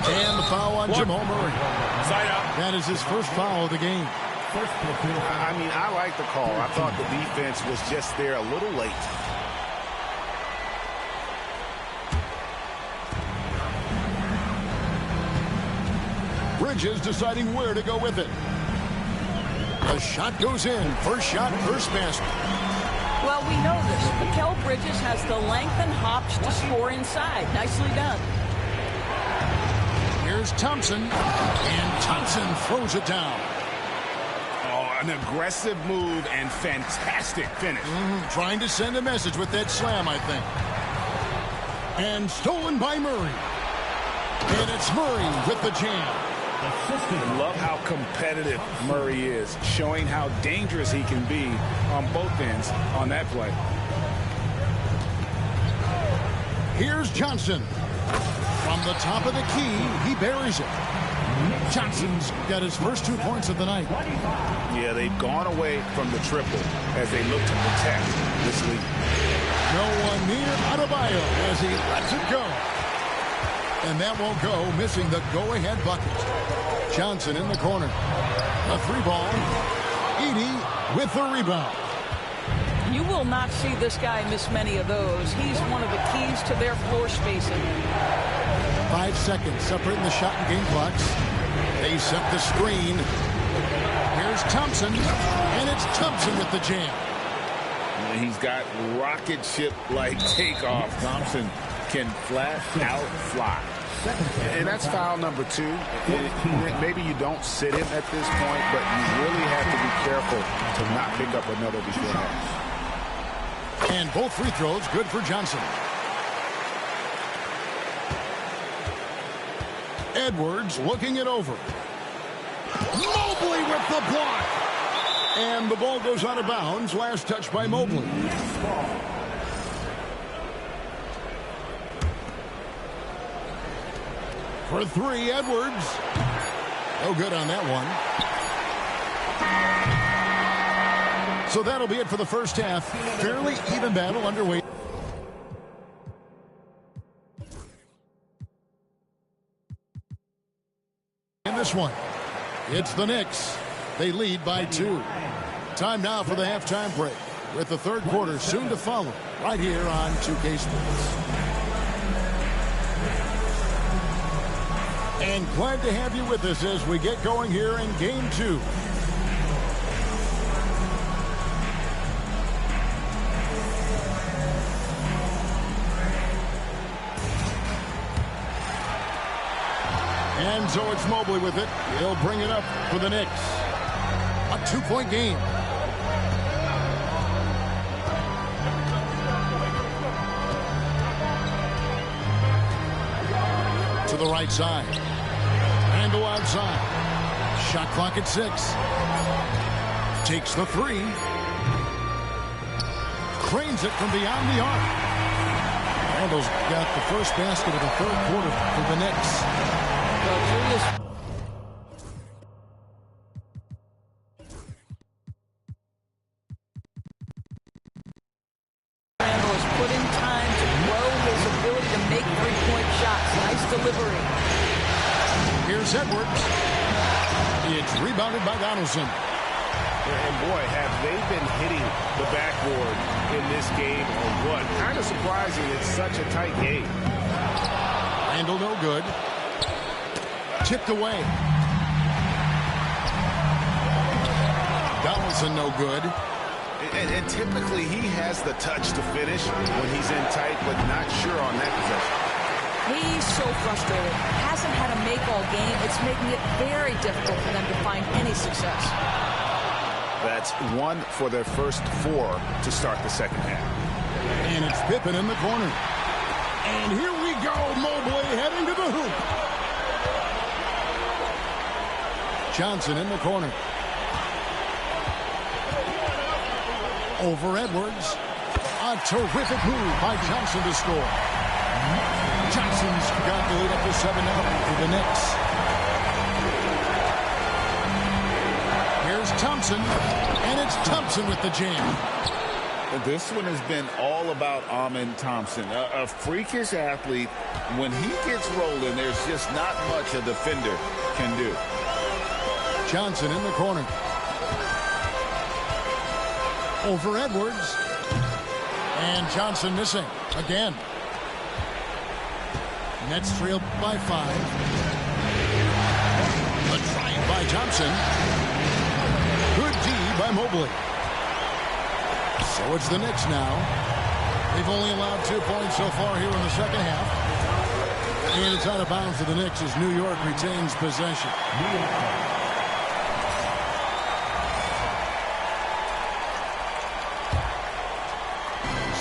And the foul on Jamal Murray. Side out. That is his first foul of the game. I mean, I like the call. I thought the defense was just there a little late. Bridges deciding where to go with it. The shot goes in. First shot, first basket. Well, we know this. Mikal Bridges has the length and hops to score inside. Nicely done. Here's Thompson. And Thompson throws it down. An aggressive move and fantastic finish. Trying to send a message with that slam, I think. And stolen by Murray. And it's Murray with the jam. I love how competitive Murray is, showing how dangerous he can be on both ends on that play. Here's Johnson. From the top of the key, he buries it. Johnson's got his first 2 points of the night. Yeah, they've gone away from the triple as they look to protect this lead. No one near Adebayo as he lets it go. And that won't go, missing the go-ahead bucket. Johnson in the corner. A 3-ball. Edey with the rebound. You will not see this guy miss many of those. He's one of the keys to their floor spacing. 5 seconds separating the shot and game clocks. They set the screen. Here's Thompson, and it's Thompson with the jam. And he's got rocket ship-like takeoff. Thompson can flat out fly. And that's foul number 2. Maybe you don't sit him at this point, but you really have to be careful to not pick up another before that. And both free throws good for Johnson. Edwards looking it over. Mobley with the block. And the ball goes out of bounds. Last touch by Mobley. For three, Edwards. No good on that one. So that'll be it for the first half. Fairly even battle underway. In this one, it's the Knicks. They lead by 2. Time now for the halftime break, with the third quarter soon to follow, right here on 2K Sports. And glad to have you with us as we get going here in Game 2. And so it's Mobley with it. He'll bring it up for the Knicks. A 2-point game. To the right side. Handle outside. Shot clock at 6. Takes the 3. Cranes it from beyond the arc. Randall's got the first basket of the third quarter for the Knicks. Randall has put in time to grow his ability to make three-point shots. Nice delivery. Here's Edwards. It's rebounded by Donaldson. And boy, have they been hitting the backboard in this game or what? Kind of surprising it's such a tight game. Randall no good. Tipped away. Donaldson no good. And typically he has the touch to finish when he's in tight, but not sure on that possession. He's so frustrated. Hasn't had a make all game. It's making it very difficult for them to find any success. That's 1 for their first 4 to start the second half. And it's Pippen in the corner. And here we go. Mobley heading to the hoop. Johnson in the corner. Over Edwards. A terrific move by Johnson to score. Johnson's got the lead up to 7 now for the Knicks. Here's Thompson, and it's Thompson with the jam. This one has been all about Amen Thompson, a freakish athlete. When he gets rolling, there's just not much a defender can do. Johnson in the corner. Over Edwards. And Johnson missing again. Nets trailed by 5. A try by Johnson. Good D by Mobley. So it's the Knicks now. They've only allowed 2 points so far here in the second half. And it's out of bounds for the Knicks as New York retains possession.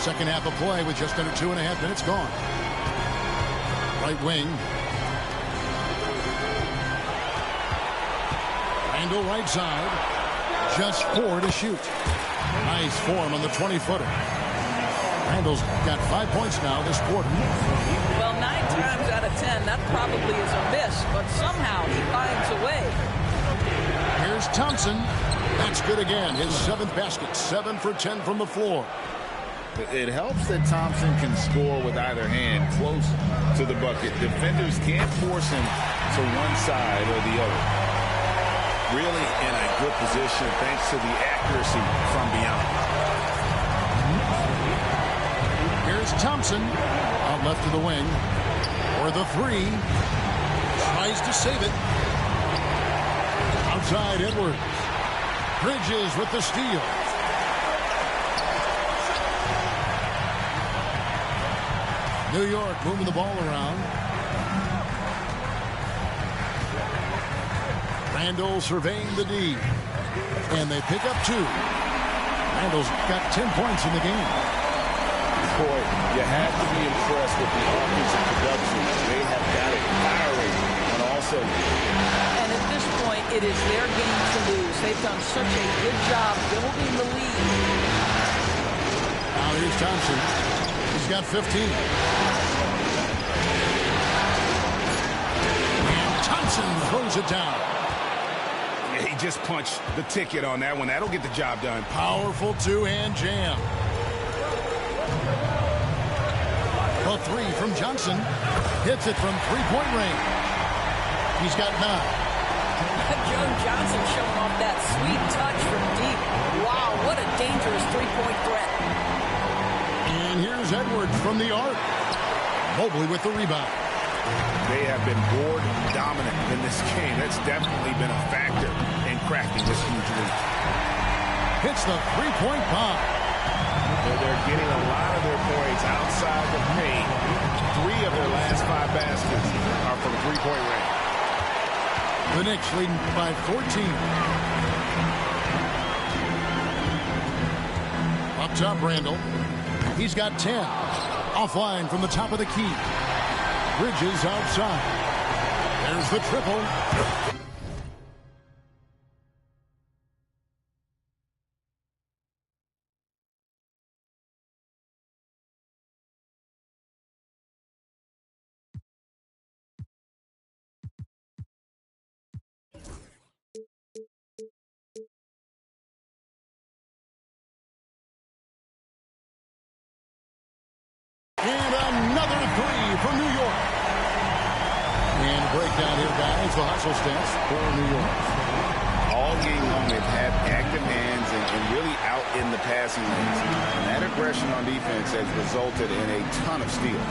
Second half of play with just under 2.5 minutes gone. Right wing. Randall right side. Just 4 to shoot. Nice form on the 20-footer. Randall's got 5 points now this quarter. Well, 9 times out of 10, that probably is a miss, but somehow he finds a way. Here's Thompson. That's good again. His 7th basket. 7 for 10 from the floor. It helps that Thompson can score with either hand close to the bucket. Defenders can't force him to one side or the other. Really in a good position thanks to the accuracy from beyond. Here's Thompson out left of the wing. For the 3. Tries to save it. Outside Edwards. Bridges with the steal. New York moving the ball around. Randall surveying the D. And they pick up 2. Randall's got 10 points in the game. Boy, you have to be impressed with the offensive production. They have got it firing on facility. And at this point, it is their game to lose. They've done such a good job building the lead. Now here's Thompson. He's got 15. And Thompson throws it down. Yeah, he just punched the ticket on that one. That'll get the job done. Powerful two-hand jam. A three from Johnson. Hits it from three-point range. He's got 9. Joe Johnson showing off that sweet touch from deep. Wow, what a dangerous three-point threat. And here's Edwards from the arc. Mobley with the rebound. They have been board dominant in this game. That's definitely been a factor in cracking this huge lead. Hits the three-point bomb. They're getting a lot of their points outside the paint. 3 of their last 5 baskets are from three-point range. The Knicks leading by 14. Up top, Randall. He's got 10. Offline from the top of the key. Bridges outside. There's the triple. And another 3 from New York. And a breakdown here, guys. The hustle stance for New York. All game long, they've had active hands and really out in the passing lanes. And that aggression on defense has resulted in a ton of steals.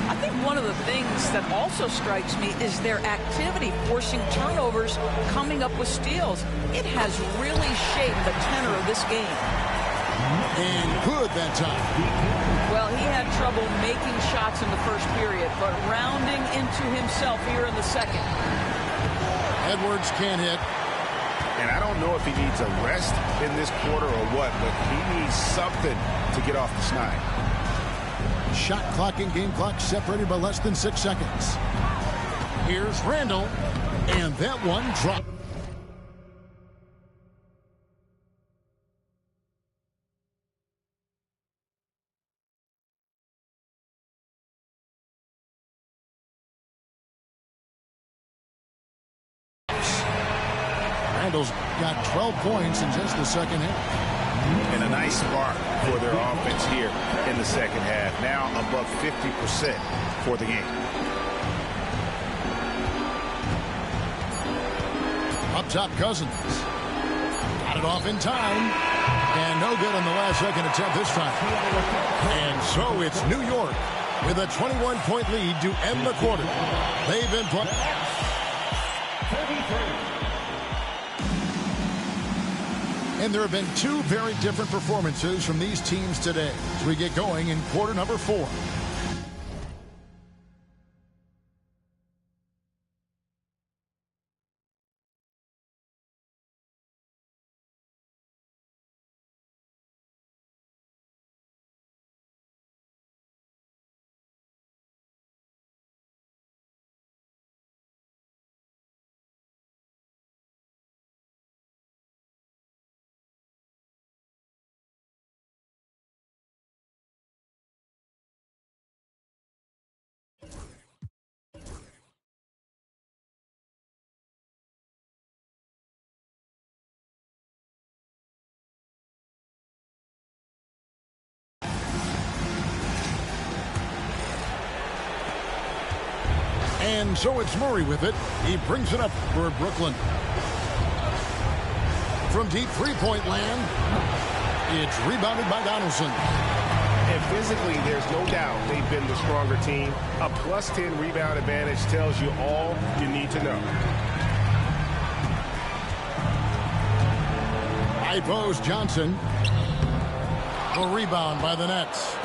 I think one of the things that also strikes me is their activity forcing turnovers, coming up with steals. It has really shaped the tenor of this game. And good that time. Well, he had trouble making shots in the first period, but rounding into himself here in the second. Edwards can't hit. And I don't know if he needs a rest in this quarter or what, but he needs something to get off the snide. Shot clock and game clock separated by less than 6 seconds. Here's Randall. And that one dropped. Randall's got 12 points in just the second half. And a nice spark for their offense here in the second half. Now above 50% for the game. Up top, Cousins. Got it off in time. And no good on the last second attempt this time. And so it's New York with a 21-point lead to end the quarter. They've been playing. And there have been 2 very different performances from these teams today as we get going in quarter number 4. And so it's Murray with it. He brings it up for Brooklyn. From deep three-point land, it's rebounded by Donaldson. And physically, there's no doubt they've been the stronger team. A +10 rebound advantage tells you all you need to know. High post Johnson. The rebound by the Nets.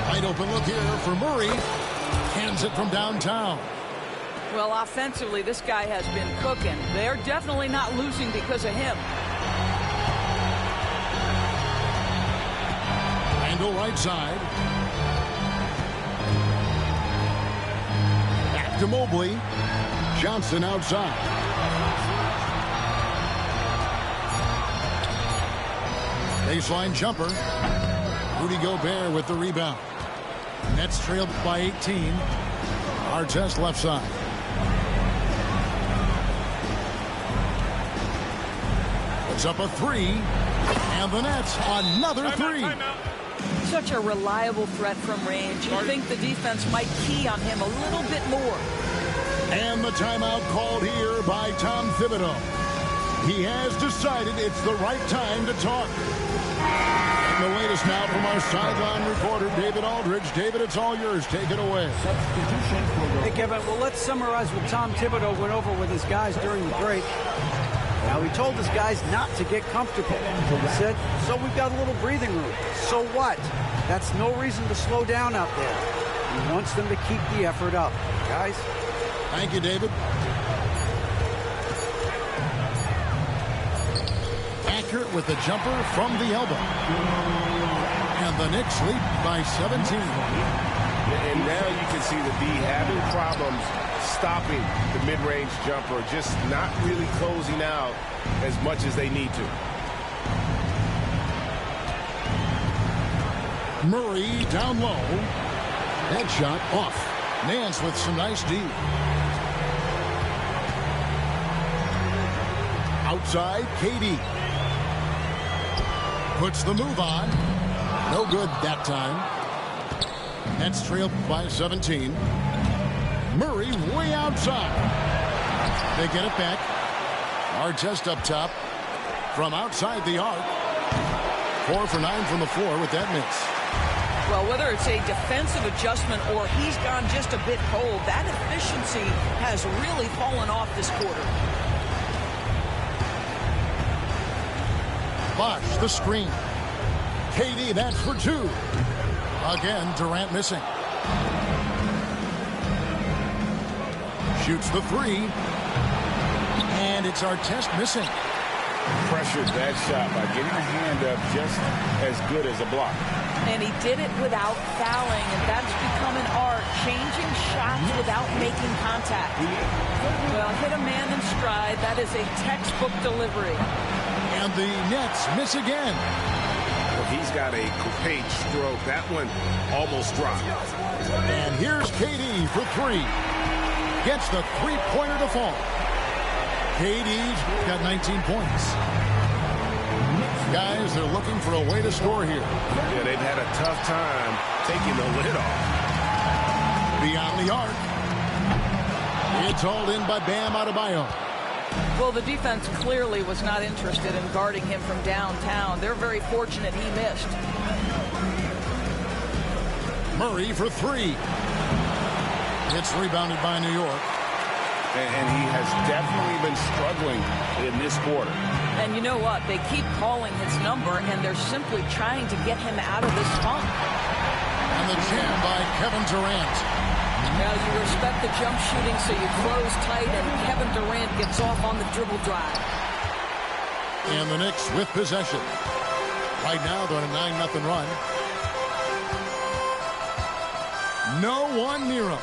Wide open look here for Murray. Hands it from downtown. Well, offensively, this guy has been cooking. They're definitely not losing because of him. Randall right side. Back to Mobley. Johnson outside. Baseline jumper. Rudy Gobert with the rebound. Nets trailed by 18. Artest left side. Puts up a three. And the Nets another three. Such a reliable threat from range. You think the defense might key on him a little bit more. And the timeout called here by Tom Thibodeau. He has decided it's the right time to talk. And the latest now from our sideline reporter, David Aldridge. David, it's all yours. Take it away. Hey, Kevin, well, let's summarize what Tom Thibodeau went over with his guys during the break. Now, he told his guys not to get comfortable. He said, so we've got a little breathing room. So what? That's no reason to slow down out there. He wants them to keep the effort up. Guys? Thank you, David. Accurate with the jumper from the elbow. And the Knicks lead by 17. And now you can see the D having problems stopping the mid-range jumper, just not really closing out as much as they need to. Murray down low. Headshot off. Nance with some nice D. Outside, KD. Puts the move on. No good that time. Nets trailed by 17. Murray way outside. They get it back. Artest up top. From outside the arc. 4 for 9 from the floor with that miss. Well, whether it's a defensive adjustment or he's gone just a bit cold, that efficiency has really fallen off this quarter. Bosh the screen. KD, that's for 2. Again, Durant missing. Shoots the 3. And it's Artest missing. Pressured that shot by getting a hand up just as good as a block. And he did it without fouling, and that's become an art, changing shots without making contact. Well, hit a man in stride. That is a textbook delivery. And the Nets miss again. Well, he's got a page stroke. That one almost dropped. And here's KD for 3. Gets the three-pointer to fall. KD's got 19 points. Guys, they're looking for a way to score here. Yeah, they've had a tough time taking the lid off. Beyond the arc. It's hauled in by Bam Adebayo. Well, the defense clearly was not interested in guarding him from downtown. They're very fortunate he missed. Murray for 3. It's rebounded by New York. And he has definitely been struggling in this quarter. And you know what? They keep calling his number, and they're simply trying to get him out of this funk. And the jam by Kevin Durant. Now you respect the jump shooting, so you close tight, and Kevin Durant gets off on the dribble drive. And the Knicks with possession. Right now they're on a 9-0 run. No one near them.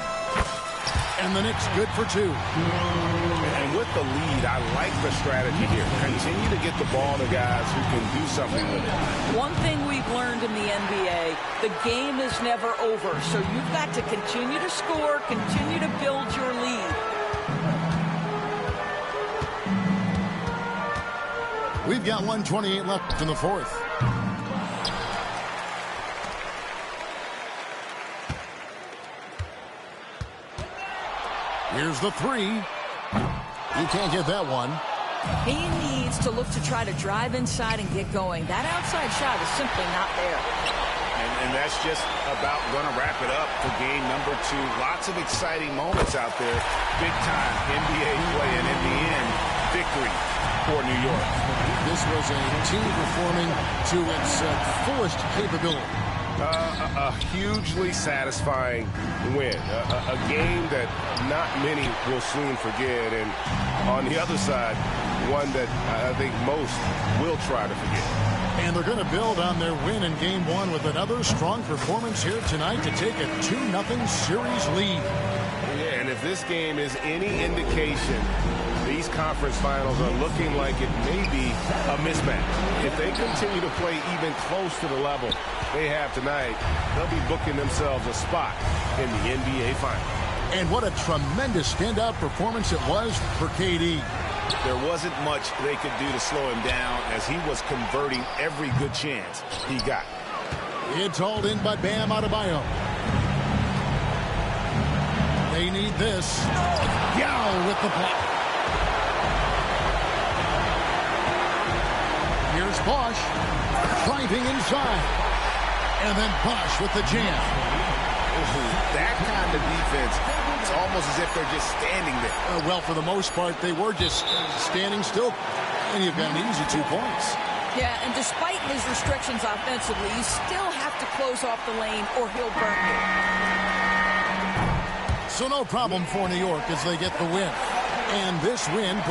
And the Knicks good for 2. And with the lead, I like the strategy here. Continue to get the ball to guys who can do something with it. One thing we've learned in the NBA, the game is never over. So you've got to continue to score, continue to build your lead. We've got 1:28 left in the fourth. Here's the 3. You can't get that one. He needs to look to try to drive inside and get going. That outside shot is simply not there. And that's just about going to wrap it up for game number 2. Lots of exciting moments out there. Big time NBA play, and in the end, victory for New York. This was a team performing to its fullest capability. A hugely satisfying win. A game that not many will soon forget. And on the other side, one that I think most will try to forget. And they're going to build on their win in Game 1 with another strong performance here tonight to take a 2-0 series lead. Yeah, and if this game is any indication, these conference finals are looking like it may be a mismatch. If they continue to play even close to the level they have tonight, they'll be booking themselves a spot in the NBA Finals. And what a tremendous standout performance it was for KD. There wasn't much they could do to slow him down as he was converting every good chance he got. It's hauled in by Bam Adebayo. They need this. Yao with the block. Here's Bosch driving inside. And then Bosch with the jam. That kind of defense, it's almost as if they're just standing there. Well, for the most part, they were just standing still. And you've got an easy 2 points. Yeah, and despite his restrictions offensively, you still have to close off the lane or he'll burn you. So no problem for New York as they get the win. And this win...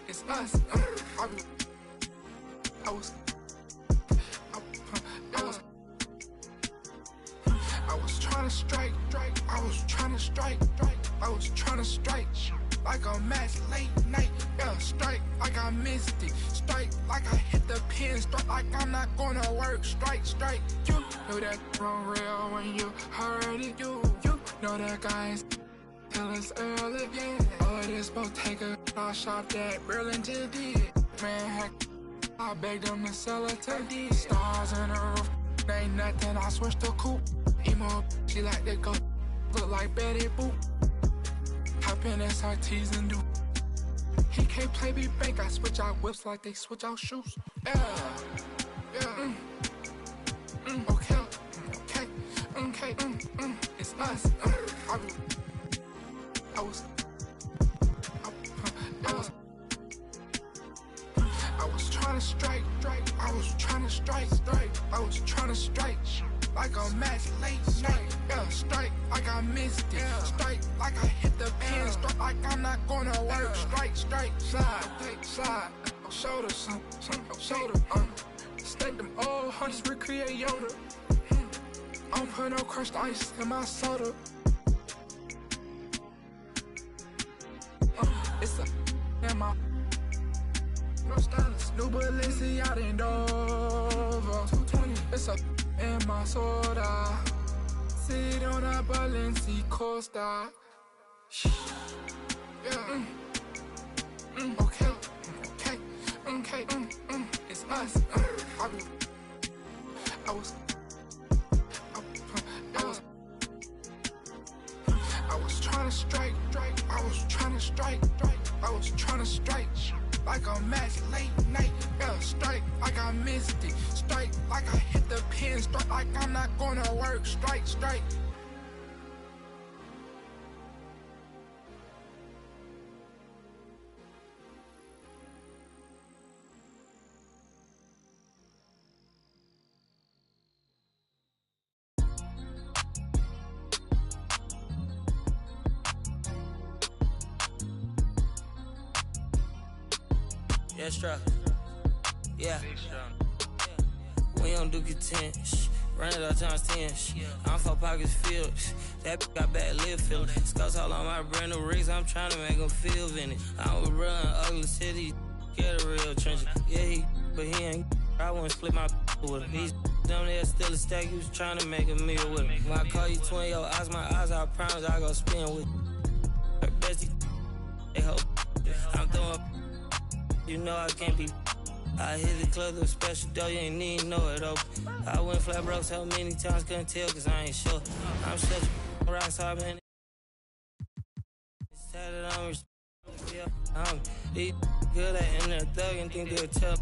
It's us. I was trying to strike. I was trying to strike. I was trying to strike like a match late night. Yeah, strike like I missed it. Strike like I hit the pin. Strike like I'm not gonna work. Strike. You know that wrong real when you heard it. You know that guys till it's early. Yeah. Oh, this boat take a shop that Burlington did. Man, heck, I begged them to sell it to these stars in the roof. They ain't nothing, I switched to coupe. Emo, she like to go, look like Betty Boop. Hop in SRTs and do. He can't play me bank, I switch out whips like they switch out shoes. Yeah, yeah, okay, okay, okay, it's us. I was trying to strike, I was trying to strike, I was trying to strike, like a match late night, yeah, strike like I missed it, strike like I hit the pin, strike like I'm not gonna work, strike, slide, shoulder, shoulder, stack them all hundreds, recreate Yoda, I don't put no crushed ice in my soda, it's a, in my no stylist, new Balenciaga and Dover. 220, it's a in my soda. Sit on a Balenci Costa. Yeah. Okay, it's us. I was trying to strike, I was trying to strike, I was trying to strike. Like a match late night, yeah, strike like I missed it, strike like I hit the pin, strike like I'm not gonna work, strike. Yeah, struck. Yeah. We don't do content. Run it up times 10. I'm 4 pockets filled. That bitch got bad lip feeling. Scouts all on my brand new rigs. I'm trying to make them feel vintage. I was run ugly city. Get a real trench. Yeah, but he ain't. I wouldn't split my with him. He's down there still a stack. He was trying to make a meal with him. When I call you twin, your eyes, my eyes, I promise I go spin with you. Her bestie, they hope. I'm throwing. You know I can't be. I hit the club with a special dough, you ain't need know it open. I went flat broke so many times, couldn't tell cause I ain't sure. I'm such a rock star, man. It's tatted on me. These good at in there thuggin', think they'll tell.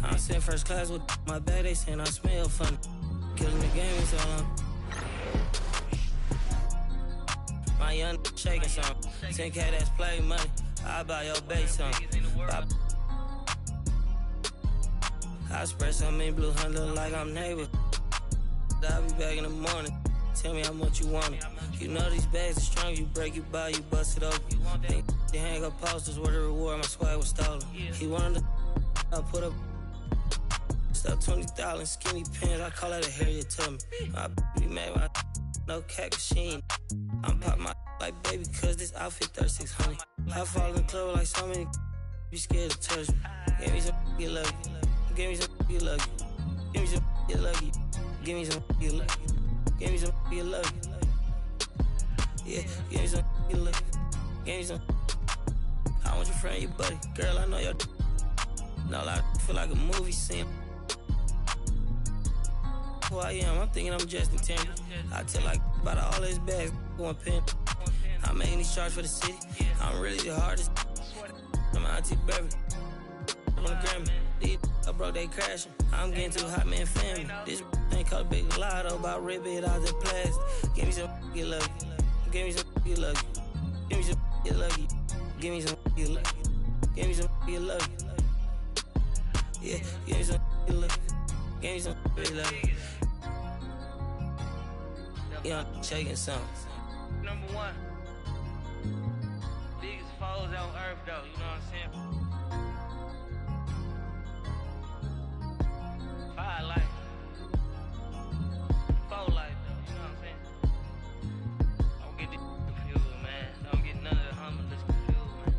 I'm sitting first class with my bag, they saying I smell funny. Killing the game is all my young shaking some. 10K that's play money. I buy your base something. I spread some in blue hunt, look like I'm neighbor. I'll be back in the morning. Tell me how much you want it. You know these bags are strong, you break, you buy, you bust it open. They hang up posters where the reward, my swag was stolen. He wanted to, I put up stuff $20 skinny pants, I call that a Harriet Tubman. My be made my no cat machine. I'm pop my like baby, cause this outfit 3600. I fall in the club like so many be scared to touch me. Give me some get lucky. Give me some get lucky. Give me some get lucky. Give me some get lucky. Give me some get lucky. Yeah, give me some get lucky. Give me some. I want your friend, your buddy. Girl, I know your. No, I feel like a movie scene. Who I am, I'm thinking I'm Justin Timberlake. I tell like about all his bags, going pin. I'm making these charts for the city. I'm really the hardest. I'm Auntie Beverly. I'm on the Grammy. I broke, they crashing. I'm getting too hot, man, family. This thing called Big Lotto, about rip it out the plastic. Give me some get lucky. Give me some get lucky. Give me some get lucky. Give me some get lucky. Give me some get lucky. Yeah, give me some get lucky. Give me some get lucky. Yeah, I'm shaking something. Number one. Biggest foes on earth, though, you know what I'm saying? Fire life. Foe life, though, you know what I'm saying? Don't get this confused, man. Don't get none of the humblest confused, man.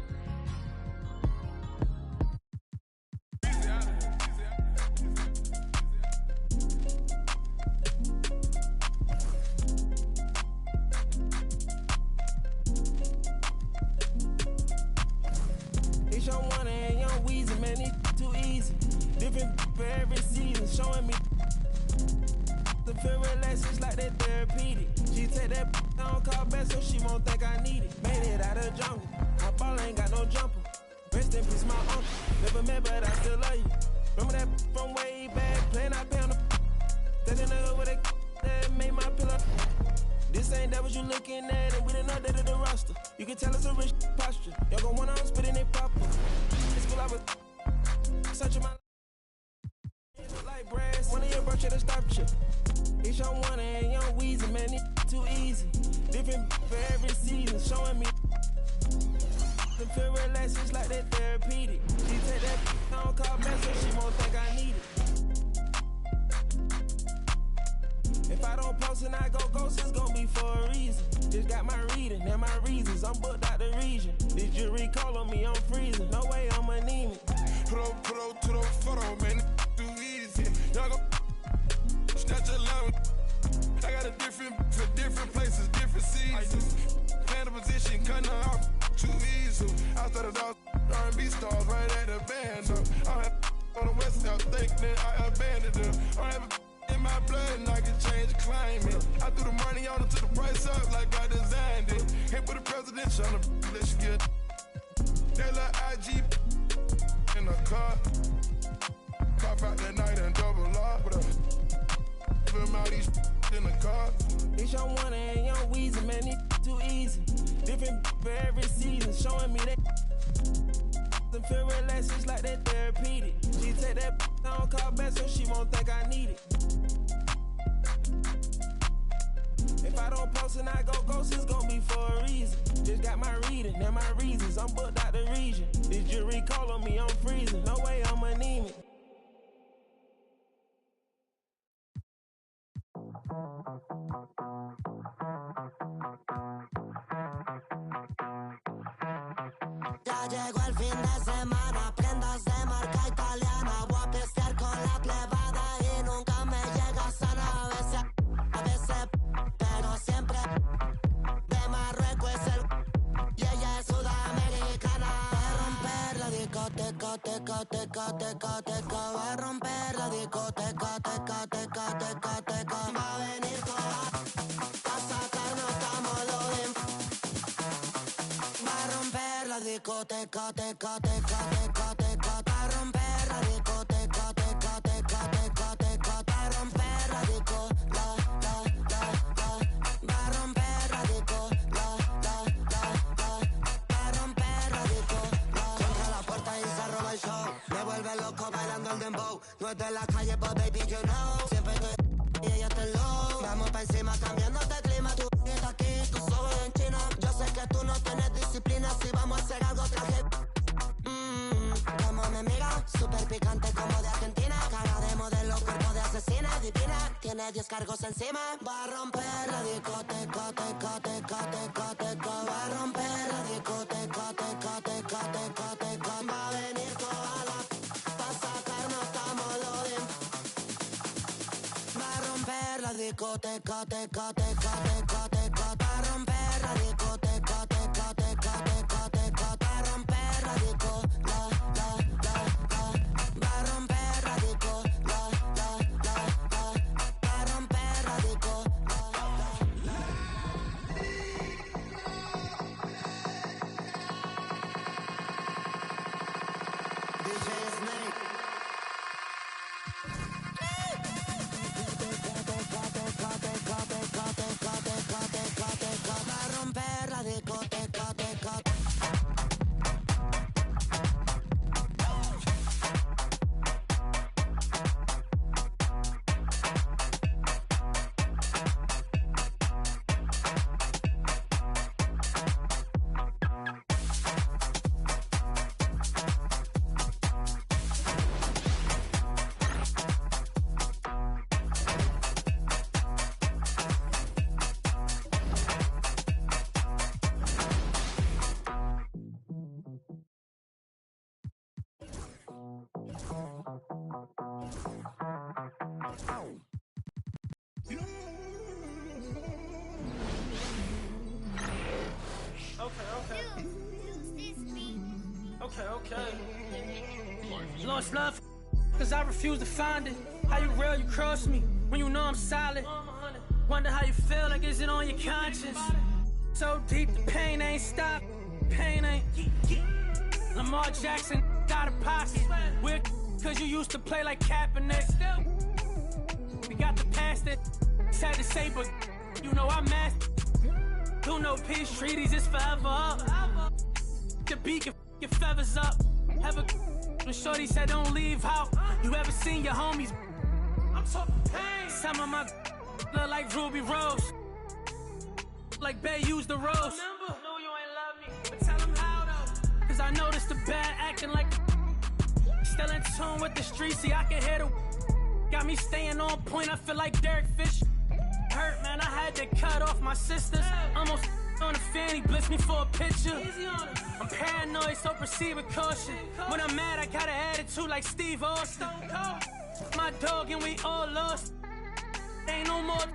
It's your one and young Weezy, man, it's too easy. Different for every season, showing me The feel relaxed, it's like that therapeutic. She take that I don't call back so she won't think I need it. Made it out of the jungle. My ball ain't got no jumper. Rest in peace, my uncle. Never met, but I still love you. Remember that from way back, playing I pay on the. That in the hood with that made my pillow. This ain't that what you looking at, and we didn't update the roster. You can tell it's a rich posture. Y'all gon' want on spitting it proper. In school I was searching my like brass. One of your bro should have stopped you. It's your one and young Weezy, man, it too easy. Different for every season, showing me. The feel relaxed, it's like that therapeutic. She take that I don't call back so she won't think I need it. If I don't post and I go ghost, it's gon' be for a reason. Just got my reading and my reasons. I'm booked out the region. This jury call on me, I'm freezing. No way I'm anemic. Put up to the photo, man. Too easy. Y'all go snatch a line. I got a different for different places, different seasons. Plan a position, cutting her off too easy. I started off R&B stars right at the band. I have on the west coast, thinking I abandoned them. I have in my blood and I can change the climate. I threw the money on it, took the price up like I designed it. Hit with the presidential on the let's get that little IG in the car. Pop out that night and double up. Film out these in the car. It's your one and young Weezy, man, it too easy. Different for every season, showing me that. The feel relaxed, it's like that therapeutic. She take that I don't call back so she won't think I need it. If I don't post and I go ghost, it's gon' be for a reason. Just got my reading and my reasons. I'm booked out the region. This jury call on me, I'm freezing. No way I'm anemic. Ya llegó el fin de semana, prendas de marca italiana. Voy a pistear con la plebada y nunca me llega sana. A veces, pero siempre. De Marruecos es el y ella es sudamericana. Va a romper la discoteca, teca, teca, teca, teca. Va a romper la discoteca, teca, teca, teca, teca. Va a venir toda a sacarnos estamos lo de. Va a romper la discoteca, teca, teca, teca, teca. Va a romper la discoteca, teca, teca, teca, teca. Va a romper la disco, la. Va a romper la disco, la. Va a romper la disco, la. Contra la puerta y se roba el show. Me vuelve loco bailando el dembow. No es de la calle, but baby, you know. Siempre estoy y ella está low. Vamos pa' encima cambiándote el clima. Tú estás aquí, tú solo en China. Yo sé que tú no tienes disciplina. Si vamos a hacer algo, traje. Como me mira, súper picante como de Argentina. Cara de modelo, cuerpo de asesina, divina. Tiene 10 cargos encima. Va a romper la discoteca, teca, teca, teca, teca. Va a romper la discoteca, teca, teca, teca, teca. Va a venir toda la pa' sacarnos estamos lo de. Va a romper la discoteca, teca, teca, teca, teca. Va a romper la discoteca, teca, teca, teca, teca. Va a romper la disco, la. Va a romper la disco, la. Va a romper la disco, DJ Snake. Va a romper la discoteca, teca. Okay. You know it's love, cause I refuse to find it. How you real, you cross me. when you know I'm solid. Wonder how you feel, like is it on your conscience? So deep, the pain ain't stopped. Pain ain't. Lamar Jackson got a pocket. Weird, cause you used to play like Kaepernick. We got the past that sad to say, but you know I'm master. Do no peace treaties, it's forever up. The beat can your feathers up. Have a when shorty said don't leave out. You ever seen your homies? I'm talking pain. Some of my look like Ruby Rose. Like Bay used the rose. Remember? No, you ain't love me. But tell them how though. Cause I noticed the bad acting like still in tune with the streets. See, I can hear the got me staying on point. I feel like Derek Fisher. Hurt, man, I had to cut off my sisters. Almost on the fan, he blitzed me for a picture. I'm paranoid, so proceed with caution. When I'm mad, I got an attitude like Steve Austin. My dog and we all lost. Ain't no more.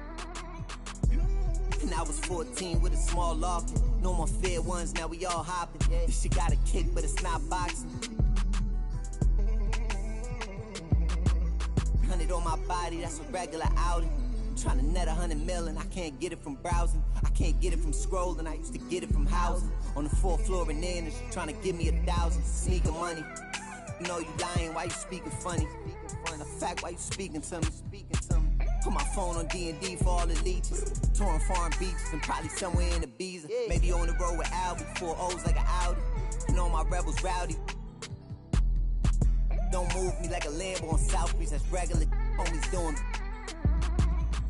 And I was 14 with a small lock. No more fair ones, now we all hopping. This shit got a kick, but it's not boxing. 100 on my body, that's a regular outing. Trying to net 100 million, I can't get it from browsing. I can't get it from scrolling, I used to get it from housing. On the 4th floor in there, and she trying to give me 1,000. Sneaking money. You know you lying, why you speaking funny? The fact, why you speaking to me? Put my phone on D&D for all the leeches. Touring foreign beaches and probably somewhere in Ibiza. Maybe on the road with Albie, 4 O's like an Audi. You know my rebels rowdy. Don't move me like a Lambo on South Beach, that's regular. Homies doing.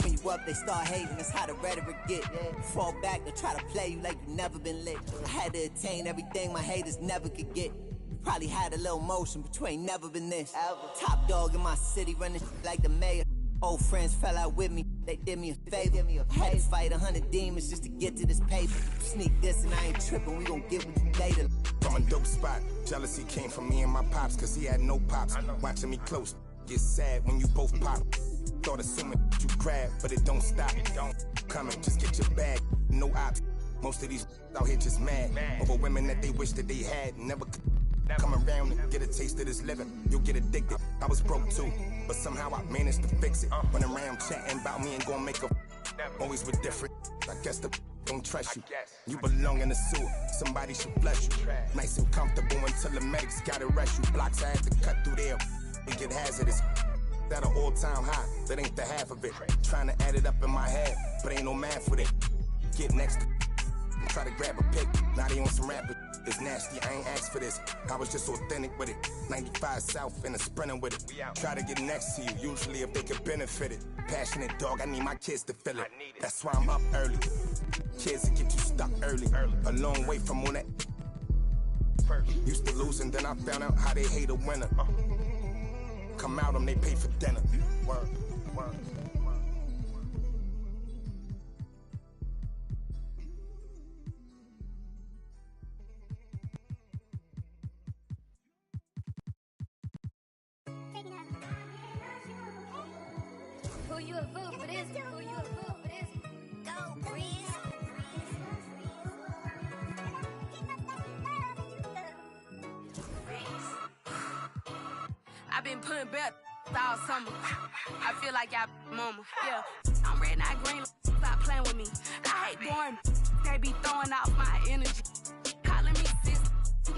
When you up, they start hating, that's how the rhetoric get. Fall back, they try to play you like you never been lit. I had to attain everything my haters never could get. Probably had a little motion, but you ain't never been this. Top dog in my city, running like the mayor. Old friends fell out with me, they did me a favor. I had to fight 100 demons just to get to this paper. Sneak this and I ain't tripping, we gon' get with you later. From a dope spot, jealousy came from me and my pops, cause he had no pops. Watching me close, get sad when you both pop. Thought assuming you grab, but it don't stop. Coming, just get your bag, no ops. Most of these out here just mad over women that they wish that they had, never could. Come around and get a taste of this living, you'll get addicted. I was broke too, but somehow I managed to fix it. Run around chatting about me and gon' make a always with different. I guess the don't trust you. You belong in the sewer, somebody should bless you. Nice and comfortable until the medics gotta rush you. Blocks I had to cut through there, it get hazardous. That an all-time high, that ain't the half of it. Trying to add it up in my head, but ain't no math with it. Get next to try to grab a pic, now they on some rapper. It's nasty, I ain't asked for this. I was just authentic with it. 95 South and a sprinter with it. Try to get next to you, usually if they could benefit it. Passionate dog, I need my kids to feel it. That's why I'm up early. Kids that get you stuck early. A long way from all that. Used to lose and then I found out how they hate a winner. Come out them, they pay for dinner. Word, word. Who you a fool for this? Who you a fool for this? Go, Breeze. I've been putting back all summer. I feel like y'all mama. Yeah, I'm red, not green. Stop playing with me. I hate boring. They be throwing off my energy. Calling me sis.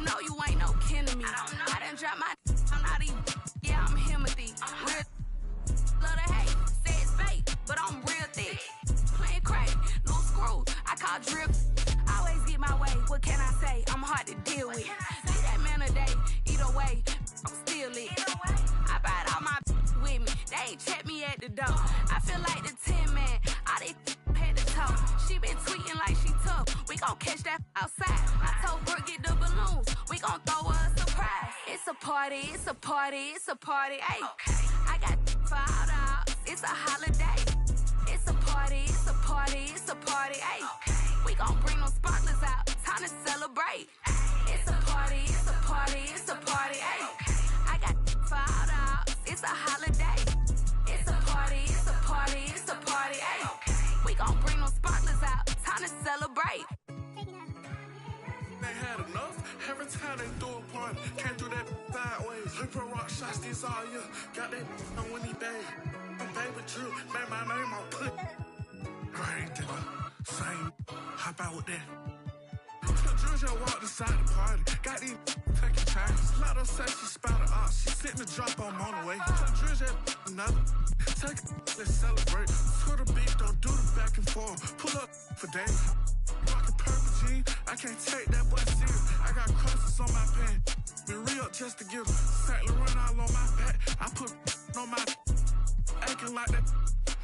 No, you ain't no kin to me. I done dropped my. I'm not even. Yeah, I'm Himothy. Real. Love to hate. Say it's fake, but I'm real thick. Playing crazy. Loose screws. I call drip. Always get my way. What can I say? I'm hard to deal with. See that man a day. Either way, I'm still lit. I brought all my with me. They ain't check me at the door. I feel like the 10 man. All they had to talk. She been tweeting like she tough. We gon' catch that outside. I told Brooke get the balloons. We gon' throw her a surprise. It's a party. It's a party. It's a party. Ay. I got $5. It's a holiday. It's a party. It's a party. It's a party. Ay. We gon' bring them sparklers out. Time to celebrate. It's a party. It's a party. It's a party. Ay. I got $5. It's a holiday. It's a party. It's a party. It's a party. Ay. We gon' bring them sparklers out. Time to celebrate. They had enough. Every time they do a party, can't do that sideways. Hyper rock shots this all year. Got that on winning day. I'm baby drill, make my name on put. Right there, same. Hop out with that. Drew just walked inside the party. Got these taking chances. Let her say she spouted off. She sitting the drop on the way. Drew just another. Take it, let's celebrate. Twitter beat, don't do the back and forth. Pull up for days. Rockin' purple jeans, I can't take that boy serious. I got crosses on my pants. Been re-up just to get them. Saint Laurent all on my back. I put on my acting like that.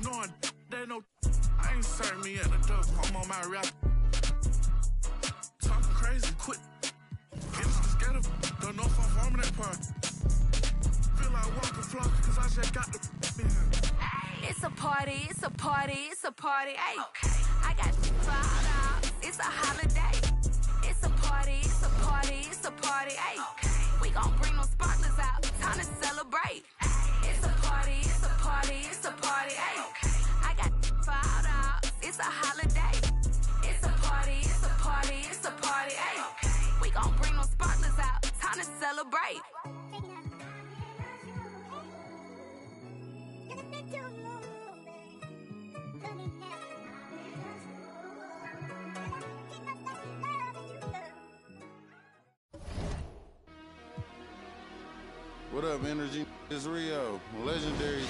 Knowing they know I ain't serving me at the door. I'm on my rap. Talking crazy, quit. Get us together. Don't know if I'm warming that part. Feel like walking flock, cause I just got the It's a party, it's a party, it's a party, ayy. Okay. I got $5. It's a holiday. It's a party, it's a party, it's a party, ayy. Okay. We gon' bring them sparklers out. Time to celebrate. It's a party, it's a party, it's a party, ayy. Okay. I got $5. It's a holiday. It's a party, it's a party, it's a party, ayy. Okay. We gon' bring them sparklers out. Time to celebrate. What up, Energy? It's Rio, legendary